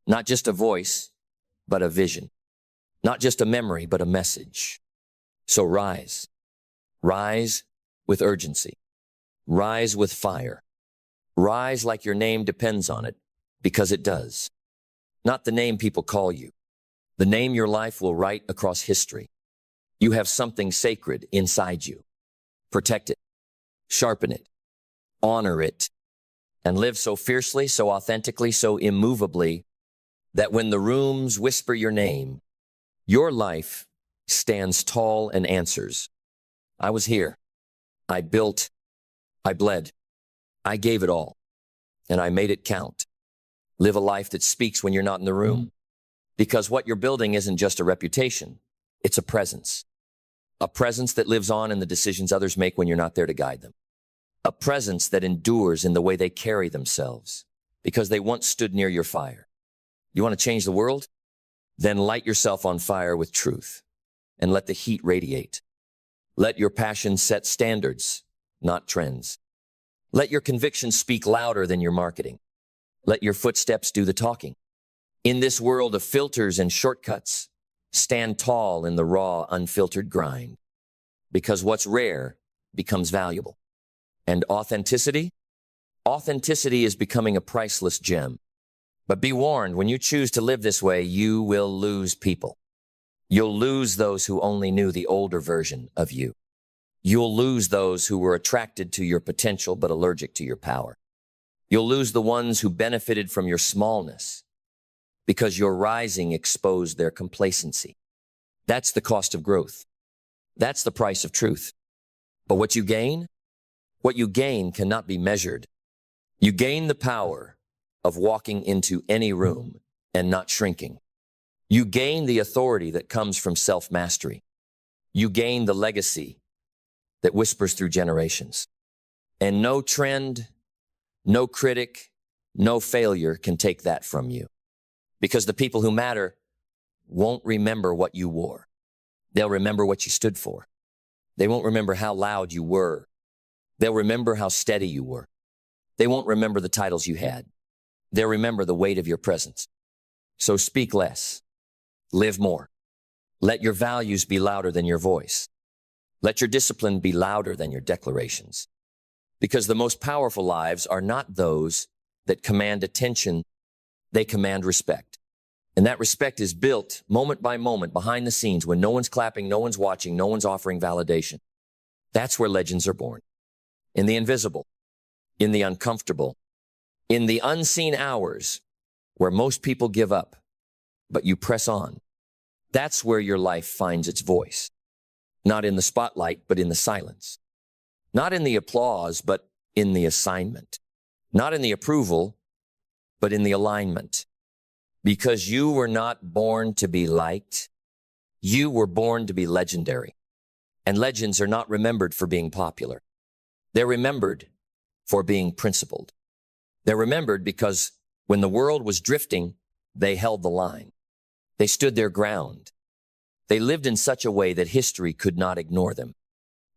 Not just a voice, but a vision. Not just a memory, but a message. So rise. Rise with urgency. Rise with fire. Rise like your name depends on it, because it does. Not the name people call you. The name your life will write across history. You have something sacred inside you. Protect it. Sharpen it. Honor it. And live so fiercely, so authentically, so immovably, that when the rooms whisper your name, your life stands tall and answers. I was here. I built. I bled. I gave it all. And I made it count. Live a life that speaks when you're not in the room. Because what you're building isn't just a reputation. It's a presence. A presence that lives on in the decisions others make when you're not there to guide them. A presence that endures in the way they carry themselves because they once stood near your fire. You want to change the world? Then light yourself on fire with truth and let the heat radiate. Let your passion set standards, not trends. Let your convictions speak louder than your marketing. Let your footsteps do the talking. In this world of filters and shortcuts, stand tall in the raw, unfiltered grind. Because what's rare becomes valuable. And authenticity? Authenticity is becoming a priceless gem. But be warned, when you choose to live this way, you will lose people. You'll lose those who only knew the older version of you. You'll lose those who were attracted to your potential but allergic to your power. You'll lose the ones who benefited from your smallness because your rising exposed their complacency. That's the cost of growth. That's the price of truth. But what you gain cannot be measured. You gain the power of walking into any room and not shrinking. You gain the authority that comes from self-mastery. You gain the legacy that whispers through generations. And no trend, no critic, no failure can take that from you. Because the people who matter won't remember what you wore. They'll remember what you stood for. They won't remember how loud you were. They'll remember how steady you were. They won't remember the titles you had. They'll remember the weight of your presence. So speak less. Live more. Let your values be louder than your voice. Let your discipline be louder than your declarations. Because the most powerful lives are not those that command attention, they command respect. And that respect is built moment by moment behind the scenes when no one's clapping, no one's watching, no one's offering validation. That's where legends are born. In the invisible, in the uncomfortable, in the unseen hours where most people give up, but you press on. That's where your life finds its voice. Not in the spotlight, but in the silence. Not in the applause, but in the assignment. Not in the approval, but in the alignment. Because you were not born to be liked. You were born to be legendary. And legends are not remembered for being popular. They're remembered for being principled. They're remembered because when the world was drifting, they held the line. They stood their ground. They lived in such a way that history could not ignore them.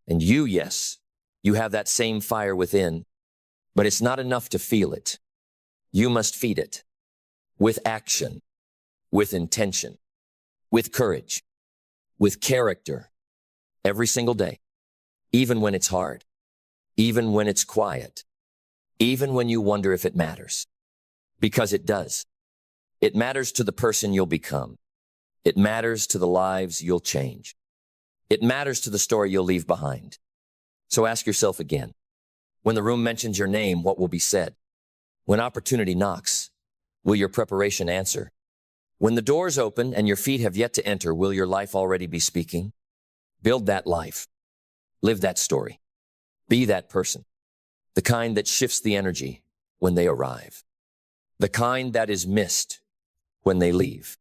And you, yes, you have that same fire within, but it's not enough to feel it. You must feed it with action, with intention, with courage, with character, every single day, even when it's hard, even when it's quiet, even when you wonder if it matters. Because it does. It matters to the person you'll become. It matters to the lives you'll change. It matters to the story you'll leave behind. So ask yourself again, when the room mentions your name, what will be said? When opportunity knocks, will your preparation answer? When the doors open and your feet have yet to enter, will your life already be speaking? Build that life. Live that story. Be that person. The kind that shifts the energy when they arrive. The kind that is missed when they leave.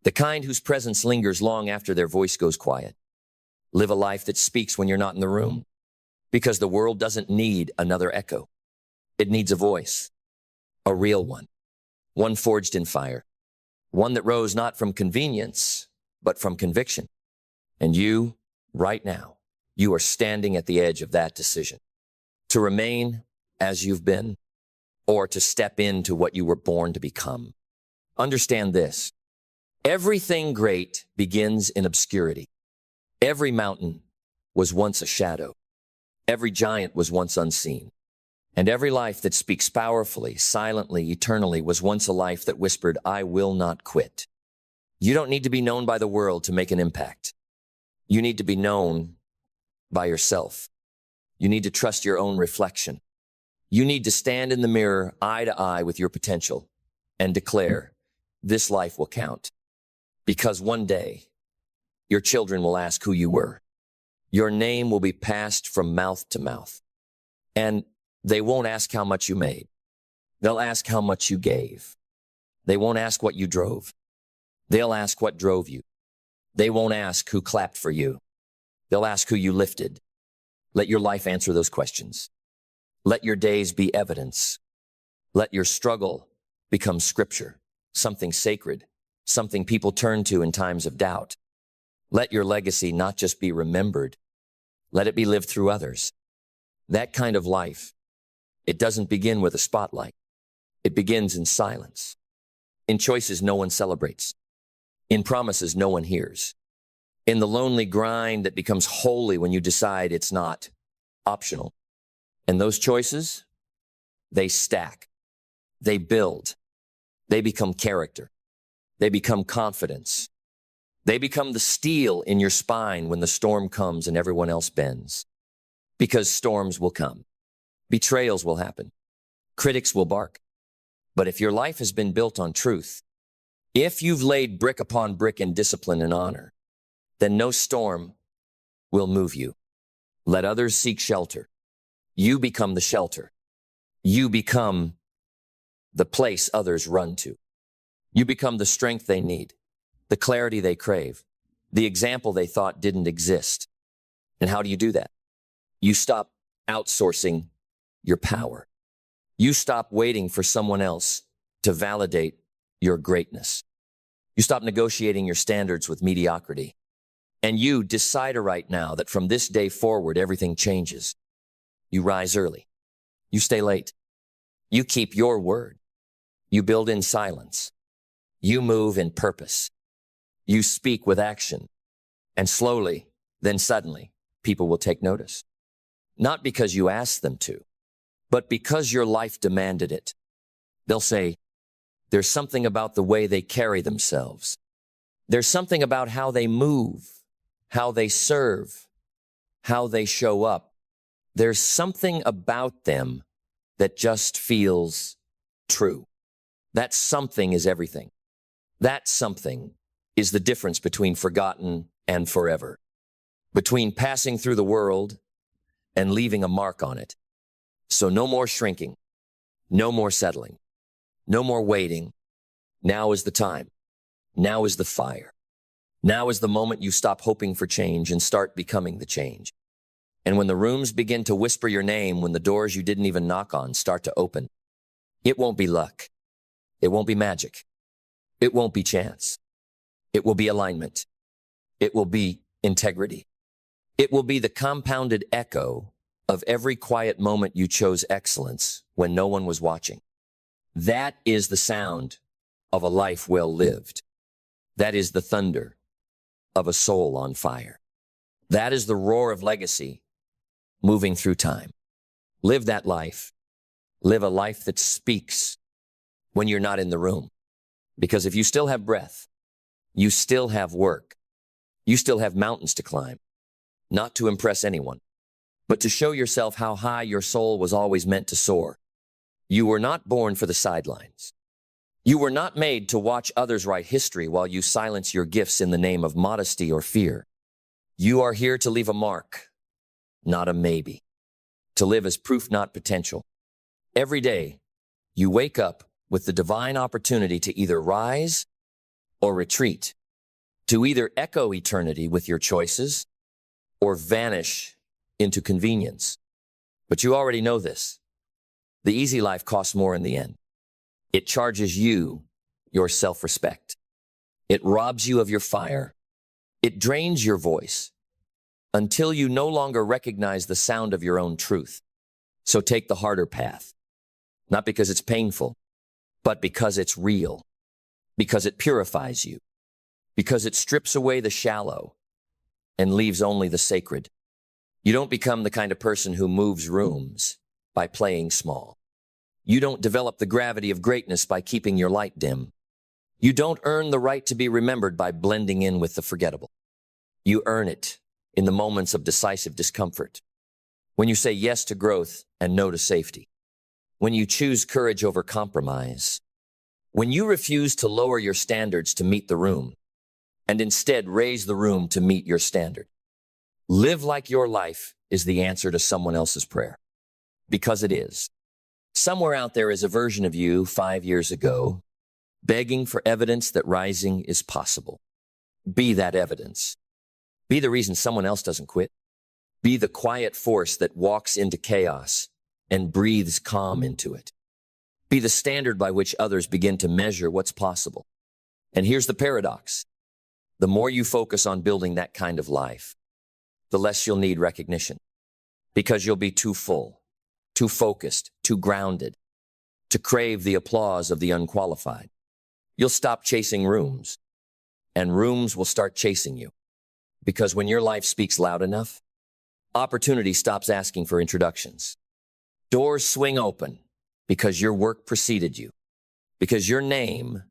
The kind whose presence lingers long after their voice goes quiet. Live a life that speaks when you're not in the room. Because the world doesn't need another echo. It needs a voice. A real one. One forged in fire. One that rose not from convenience, but from conviction. And you, right now, you are standing at the edge of that decision. To remain as you've been, or to step into what you were born to become. Understand this. Everything great begins in obscurity. Every mountain was once a shadow. Every giant was once unseen. And every life that speaks powerfully, silently, eternally was once a life that whispered, I will not quit. You don't need to be known by the world to make an impact. You need to be known by yourself. You need to trust your own reflection. You need to stand in the mirror, eye to eye with your potential and declare, this life will count. Because one day, your children will ask who you were. Your name will be passed from mouth to mouth. And they won't ask how much you made. They'll ask how much you gave. They won't ask what you drove. They'll ask what drove you. They won't ask who clapped for you. They'll ask who you lifted. Let your life answer those questions. Let your days be evidence. Let your struggle become scripture, something sacred, something people turn to in times of doubt. Let your legacy not just be remembered, let it be lived through others. That kind of life, it doesn't begin with a spotlight. It begins in silence, in choices no one celebrates, in promises no one hears, in the lonely grind that becomes holy when you decide it's not optional. And those choices, They stack. They build. They become character. They become confidence. They become the steel in your spine when the storm comes and everyone else bends. Because storms will come. Betrayals will happen. Critics will bark. But if your life has been built on truth, if you've laid brick upon brick in discipline and honor, then no storm will move you. Let others seek shelter. You become the shelter. You become the place others run to. You become the strength they need, the clarity they crave, the example they thought didn't exist. And how do you do that? You stop outsourcing your power. You stop waiting for someone else to validate your greatness. You stop negotiating your standards with mediocrity. And you decide right now that from this day forward, everything changes. You rise early. You stay late. You keep your word. You build in silence. You move in purpose. You speak with action. And slowly, then suddenly, people will take notice. Not because you asked them to, but because your life demanded it. They'll say, there's something about the way they carry themselves. There's something about how they move, how they serve, how they show up. There's something about them that just feels true. That something is everything. That something is the difference between forgotten and forever, between passing through the world and leaving a mark on it. So no more shrinking, no more settling, no more waiting. Now is the time. Now is the fire. Now is the moment you stop hoping for change and start becoming the change. And when the rooms begin to whisper your name, when the doors you didn't even knock on start to open, it won't be luck. It won't be magic. It won't be chance. It will be alignment. It will be integrity. It will be the compounded echo of every quiet moment you chose excellence when no one was watching. That is the sound of a life well lived. That is the thunder of a soul on fire. That is the roar of legacy moving through time. Live that life. Live a life that speaks when you're not in the room. Because if you still have breath, you still have work. You still have mountains to climb. Not to impress anyone, but to show yourself how high your soul was always meant to soar. You were not born for the sidelines. You were not made to watch others write history while you silence your gifts in the name of modesty or fear. You are here to leave a mark, not a maybe. To live as proof, not potential. Every day, you wake up with the divine opportunity to either rise or retreat, to either echo eternity with your choices or vanish into convenience. But you already know this. The easy life costs more in the end. It charges you your self-respect. It robs you of your fire. It drains your voice until you no longer recognize the sound of your own truth. So take the harder path, not because it's painful, but because it's real, because it purifies you, because it strips away the shallow and leaves only the sacred. You don't become the kind of person who moves rooms by playing small. You don't develop the gravity of greatness by keeping your light dim. You don't earn the right to be remembered by blending in with the forgettable. You earn it in the moments of decisive discomfort. When you say yes to growth and no to safety. When you choose courage over compromise. When you refuse to lower your standards to meet the room and instead raise the room to meet your standard. Live like your life is the answer to someone else's prayer. Because it is. Somewhere out there is a version of you 5 years ago, begging for evidence that rising is possible. Be that evidence. Be the reason someone else doesn't quit. Be the quiet force that walks into chaos and breathes calm into it. Be the standard by which others begin to measure what's possible. And here's the paradox. The more you focus on building that kind of life, the less you'll need recognition. Because you'll be too full, too focused, too grounded to crave the applause of the unqualified. You'll stop chasing rooms, and rooms will start chasing you. Because when your life speaks loud enough, opportunity stops asking for introductions. Doors swing open, because your work preceded you, because your name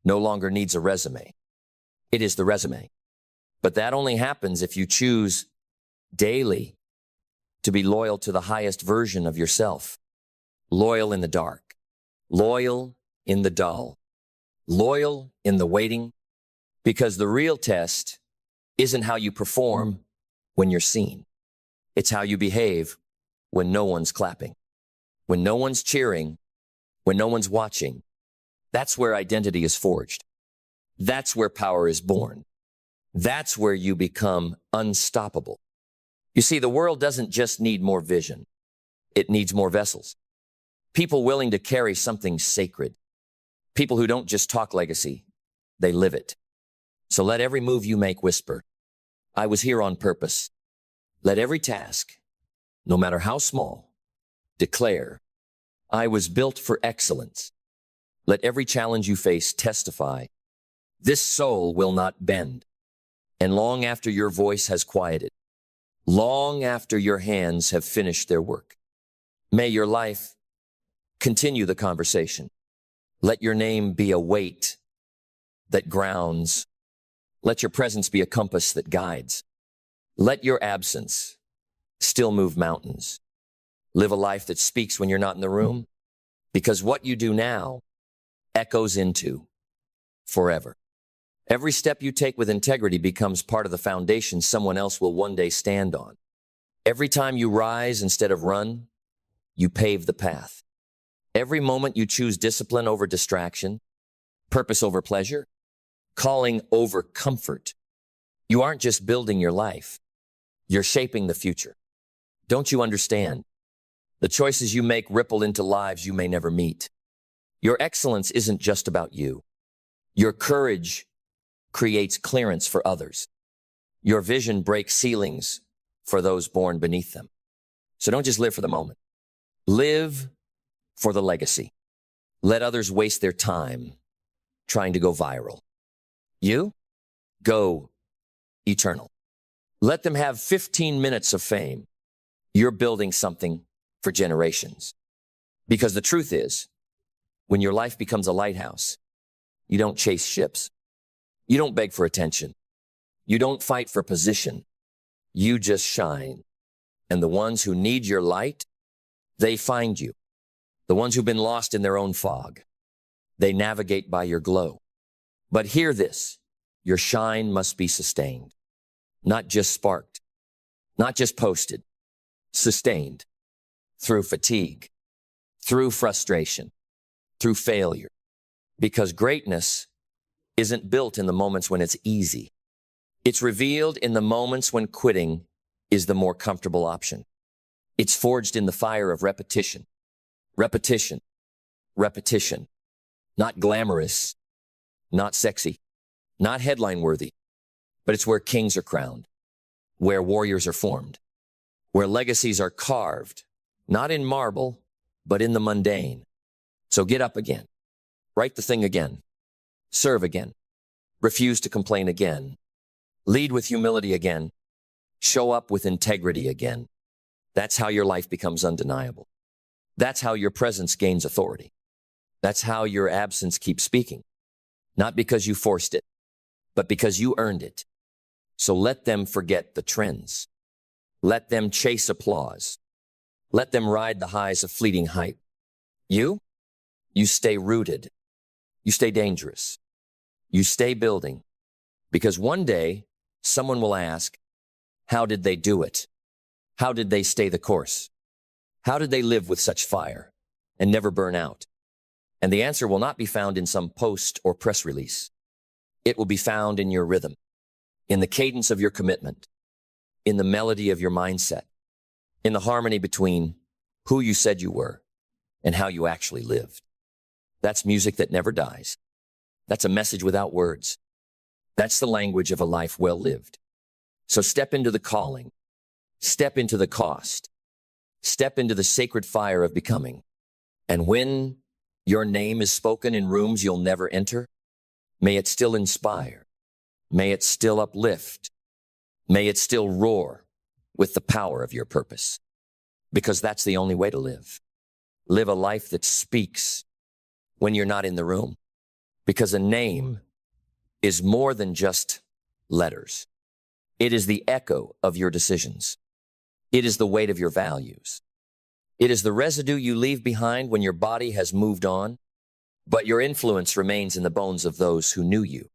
no longer needs a resume. It is the resume. But that only happens if you choose daily to be loyal to the highest version of yourself. Loyal in the dark, loyal in the dull, loyal in the waiting, because the real test isn't how you perform when you're seen. It's how you behave when no one's clapping, when no one's cheering, when no one's watching. That's where identity is forged. That's where power is born. That's where you become unstoppable. You see, the world doesn't just need more vision. It needs more vessels. People willing to carry something sacred. People who don't just talk legacy, they live it. So let every move you make whisper, I was here on purpose. Let every task, no matter how small, declare, I was built for excellence. Let every challenge you face testify, this soul will not bend. And long after your voice has quieted, long after your hands have finished their work, may your life continue the conversation. Let your name be a weight that grounds. Let your presence be a compass that guides. Let your absence still move mountains. Live a life that speaks when you're not in the room, because what you do now echoes into forever. Every step you take with integrity becomes part of the foundation someone else will one day stand on. Every time you rise instead of run, you pave the path. Every moment you choose discipline over distraction, purpose over pleasure, calling over comfort, you aren't just building your life, you're shaping the future. Don't you understand? The choices you make ripple into lives you may never meet. Your excellence isn't just about you. Your courage creates clearance for others. Your vision breaks ceilings for those born beneath them. So don't just live for the moment. Live for the legacy. Let others waste their time trying to go viral. You go eternal. Let them have 15 minutes of fame. You're building something for generations. Because the truth is, when your life becomes a lighthouse, you don't chase ships. You don't beg for attention. You don't fight for position. You just shine. And the ones who need your light, they find you. The ones who've been lost in their own fog, they navigate by your glow. But hear this, your shine must be sustained, not just sparked, not just posted, sustained through fatigue, through frustration, through failure. Because greatness isn't built in the moments when it's easy. It's revealed in the moments when quitting is the more comfortable option. It's forged in the fire of repetition. Repetition. Repetition. Not glamorous, not sexy, not headline worthy, but it's where kings are crowned, where warriors are formed, where legacies are carved, not in marble, but in the mundane. So get up again, write the thing again, serve again, refuse to complain again, lead with humility again, show up with integrity again. That's how your life becomes undeniable. That's how your presence gains authority. That's how your absence keeps speaking. Not because you forced it, but because you earned it. So let them forget the trends. Let them chase applause. Let them ride the highs of fleeting hype. You stay rooted. You stay dangerous. You stay building. Because one day, someone will ask, how did they do it? How did they stay the course? How did they live with such fire and never burn out? And the answer will not be found in some post or press release. It will be found in your rhythm, in the cadence of your commitment, in the melody of your mindset, in the harmony between who you said you were and how you actually lived. That's music that never dies. That's a message without words. That's the language of a life well lived. So step into the calling, step into the cost, step into the sacred fire of becoming. And when your name is spoken in rooms you'll never enter, may it still inspire. May it still uplift. May it still roar with the power of your purpose. Because that's the only way to live. Live a life that speaks when you're not in the room. Because a name is more than just letters. It is the echo of your decisions. It is the weight of your values. It is the residue you leave behind when your body has moved on, but your influence remains in the bones of those who knew you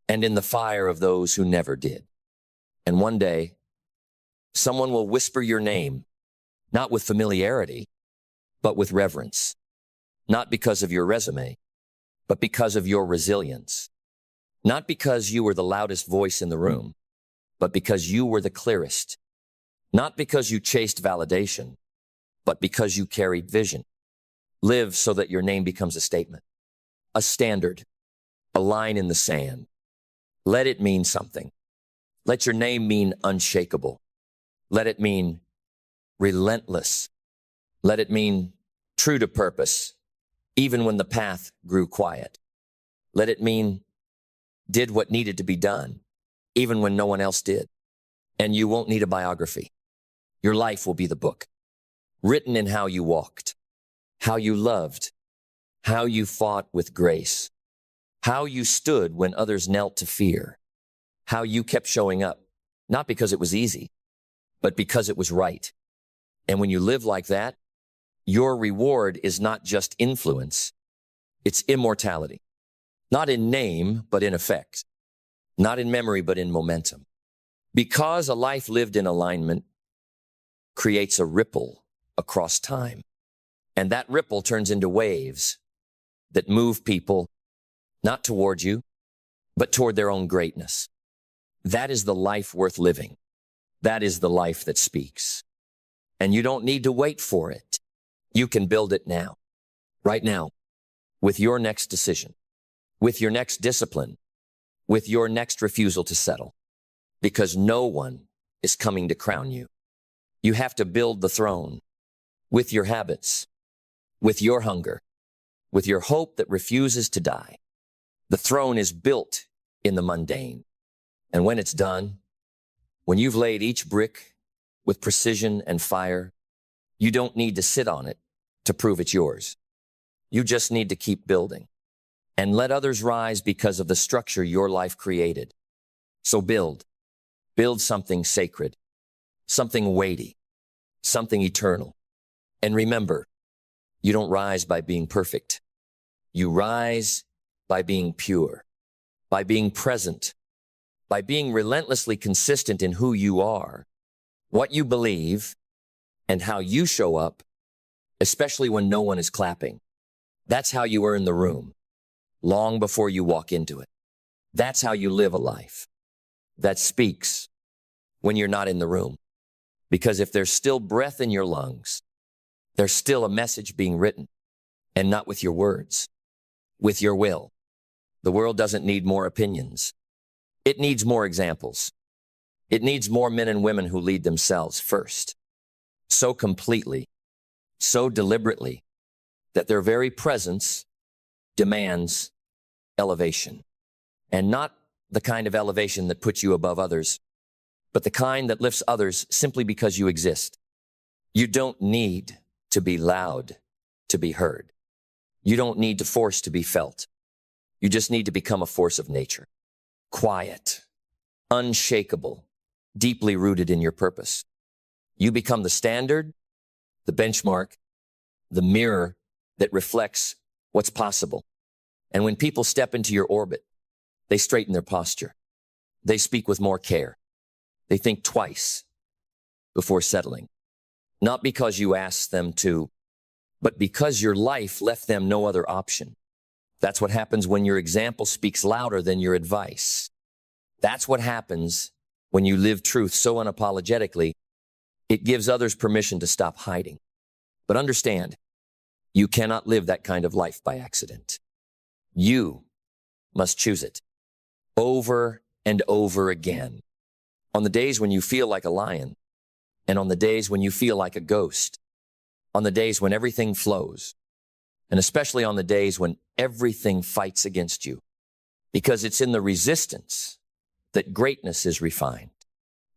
and in the fire of those who never did. And one day, someone will whisper your name, not with familiarity, but with reverence. Not because of your resume, but because of your resilience. Not because you were the loudest voice in the room, but because you were the clearest. Not because you chased validation, but because you carried vision. Live so that your name becomes a statement, a standard, a line in the sand. Let it mean something. Let your name mean unshakable. Let it mean relentless. Let it mean true to purpose, even when the path grew quiet. Let it mean did what needed to be done, even when no one else did. And you won't need a biography. Your life will be the book, written in how you walked, how you loved, how you fought with grace, how you stood when others knelt to fear, how you kept showing up, not because it was easy, but because it was right. And when you live like that, your reward is not just influence, it's immortality. Not in name, but in effect. Not in memory, but in momentum. Because a life lived in alignment creates a ripple across time. And that ripple turns into waves that move people not toward you, but toward their own greatness. That is the life worth living. That is the life that speaks. And you don't need to wait for it. You can build it now, right now, with your next decision, with your next discipline, with your next refusal to settle, because no one is coming to crown you. You have to build the throne with your habits, with your hunger, with your hope that refuses to die. The throne is built in the mundane. And when it's done, when you've laid each brick with precision and fire, you don't need to sit on it to prove it's yours. You just need to keep building and let others rise because of the structure your life created. So build something sacred, something weighty, something eternal. And remember, you don't rise by being perfect. You rise by being pure, by being present, by being relentlessly consistent in who you are, what you believe, and how you show up, especially when no one is clapping. That's how you earn the room, long before you walk into it. That's how you live a life that speaks when you're not in the room. Because if there's still breath in your lungs, there's still a message being written, and not with your words, with your will. The world doesn't need more opinions. It needs more examples. It needs more men and women who lead themselves first, so completely, so deliberately, that their very presence demands elevation. And not the kind of elevation that puts you above others, but the kind that lifts others simply because you exist. You don't need to be loud to be heard. You don't need to force to be felt. You just need to become a force of nature. Quiet, unshakable, deeply rooted in your purpose. You become the standard, the benchmark, the mirror that reflects what's possible. And when people step into your orbit, they straighten their posture. They speak with more care. They think twice before settling. Not because you asked them to, but because your life left them no other option. That's what happens when your example speaks louder than your advice. That's what happens when you live truth so unapologetically, it gives others permission to stop hiding. But understand, you cannot live that kind of life by accident. You must choose it over and over again. On the days when you feel like a lion, and on the days when you feel like a ghost, on the days when everything flows, and especially on the days when everything fights against you, because it's in the resistance that greatness is refined.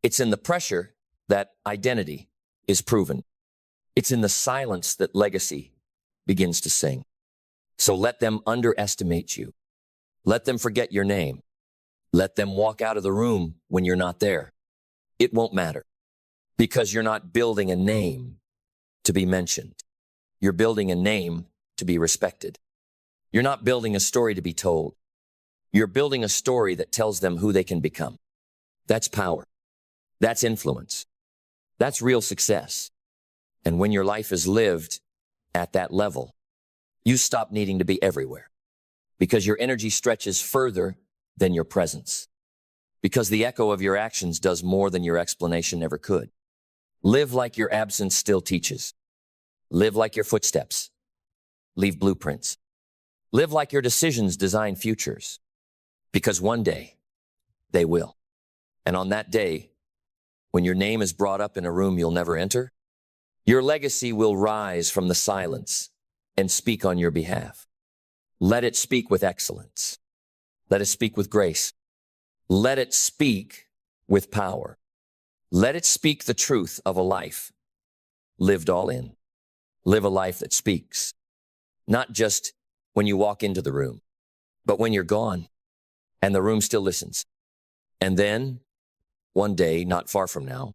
It's in the pressure that identity is proven. It's in the silence that legacy begins to sing. So let them underestimate you. Let them forget your name. Let them walk out of the room when you're not there. It won't matter, because you're not building a name to be mentioned. You're building a name to be respected. You're not building a story to be told. You're building a story that tells them who they can become. That's power. That's influence. That's real success. And when your life is lived at that level, you stop needing to be everywhere, because your energy stretches further than your presence, because the echo of your actions does more than your explanation ever could. Live like your absence still teaches. Live like your footsteps leave blueprints. Live like your decisions design futures, because one day they will. And on that day, when your name is brought up in a room you'll never enter, your legacy will rise from the silence and speak on your behalf. Let it speak with excellence. Let it speak with grace. Let it speak with power. Let it speak the truth of a life lived all in. Live a life that speaks, not just when you walk into the room, but when you're gone and the room still listens. And then, one day, not far from now,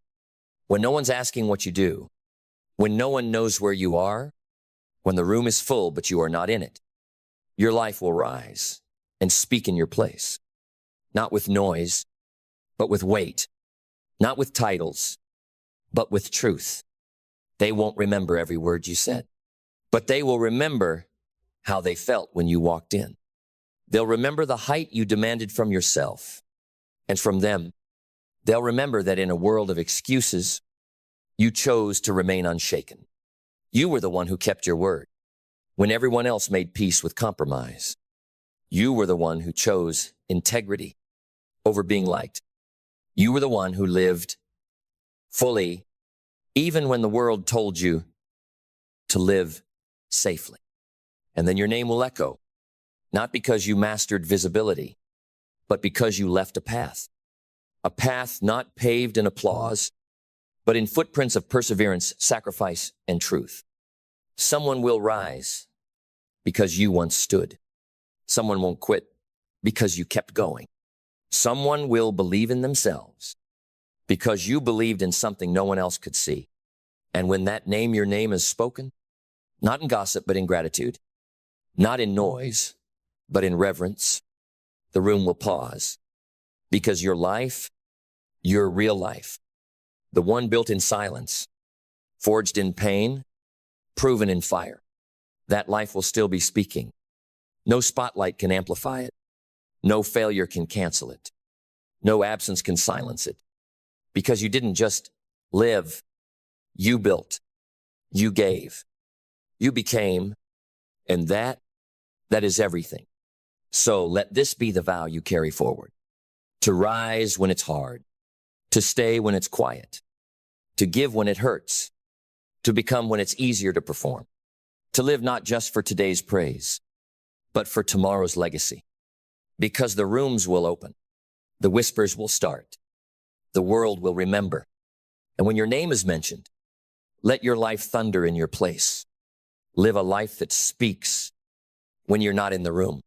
when no one's asking what you do, when no one knows where you are, when the room is full but you are not in it, your life will rise and speak in your place, not with noise, but with weight, not with titles, but with truth. They won't remember every word you said, but they will remember how they felt when you walked in. They'll remember the height you demanded from yourself, and from them, they'll remember that in a world of excuses, you chose to remain unshaken. You were the one who kept your word when everyone else made peace with compromise. You were the one who chose integrity over being liked. You were the one who lived fully, even when the world told you to live safely. And then your name will echo, not because you mastered visibility, but because you left a path not paved in applause, but in footprints of perseverance, sacrifice, and truth. Someone will rise because you once stood. Someone won't quit because you kept going. Someone will believe in themselves because you believed in something no one else could see. And when that name, your name is spoken, not in gossip, but in gratitude, not in noise, but in reverence, the room will pause, because your life, your real life, the one built in silence, forged in pain, proven in fire, that life will still be speaking. No spotlight can amplify it. No failure can cancel it. No absence can silence it. Because you didn't just live, you built, you gave, you became, and that is everything. So let this be the vow you carry forward: to rise when it's hard, to stay when it's quiet, to give when it hurts, to become when it's easier to perform, to live not just for today's praise, but for tomorrow's legacy. Because the rooms will open, the whispers will start, the world will remember. And when your name is mentioned, let your life thunder in your place. Live a life that speaks when you're not in the room.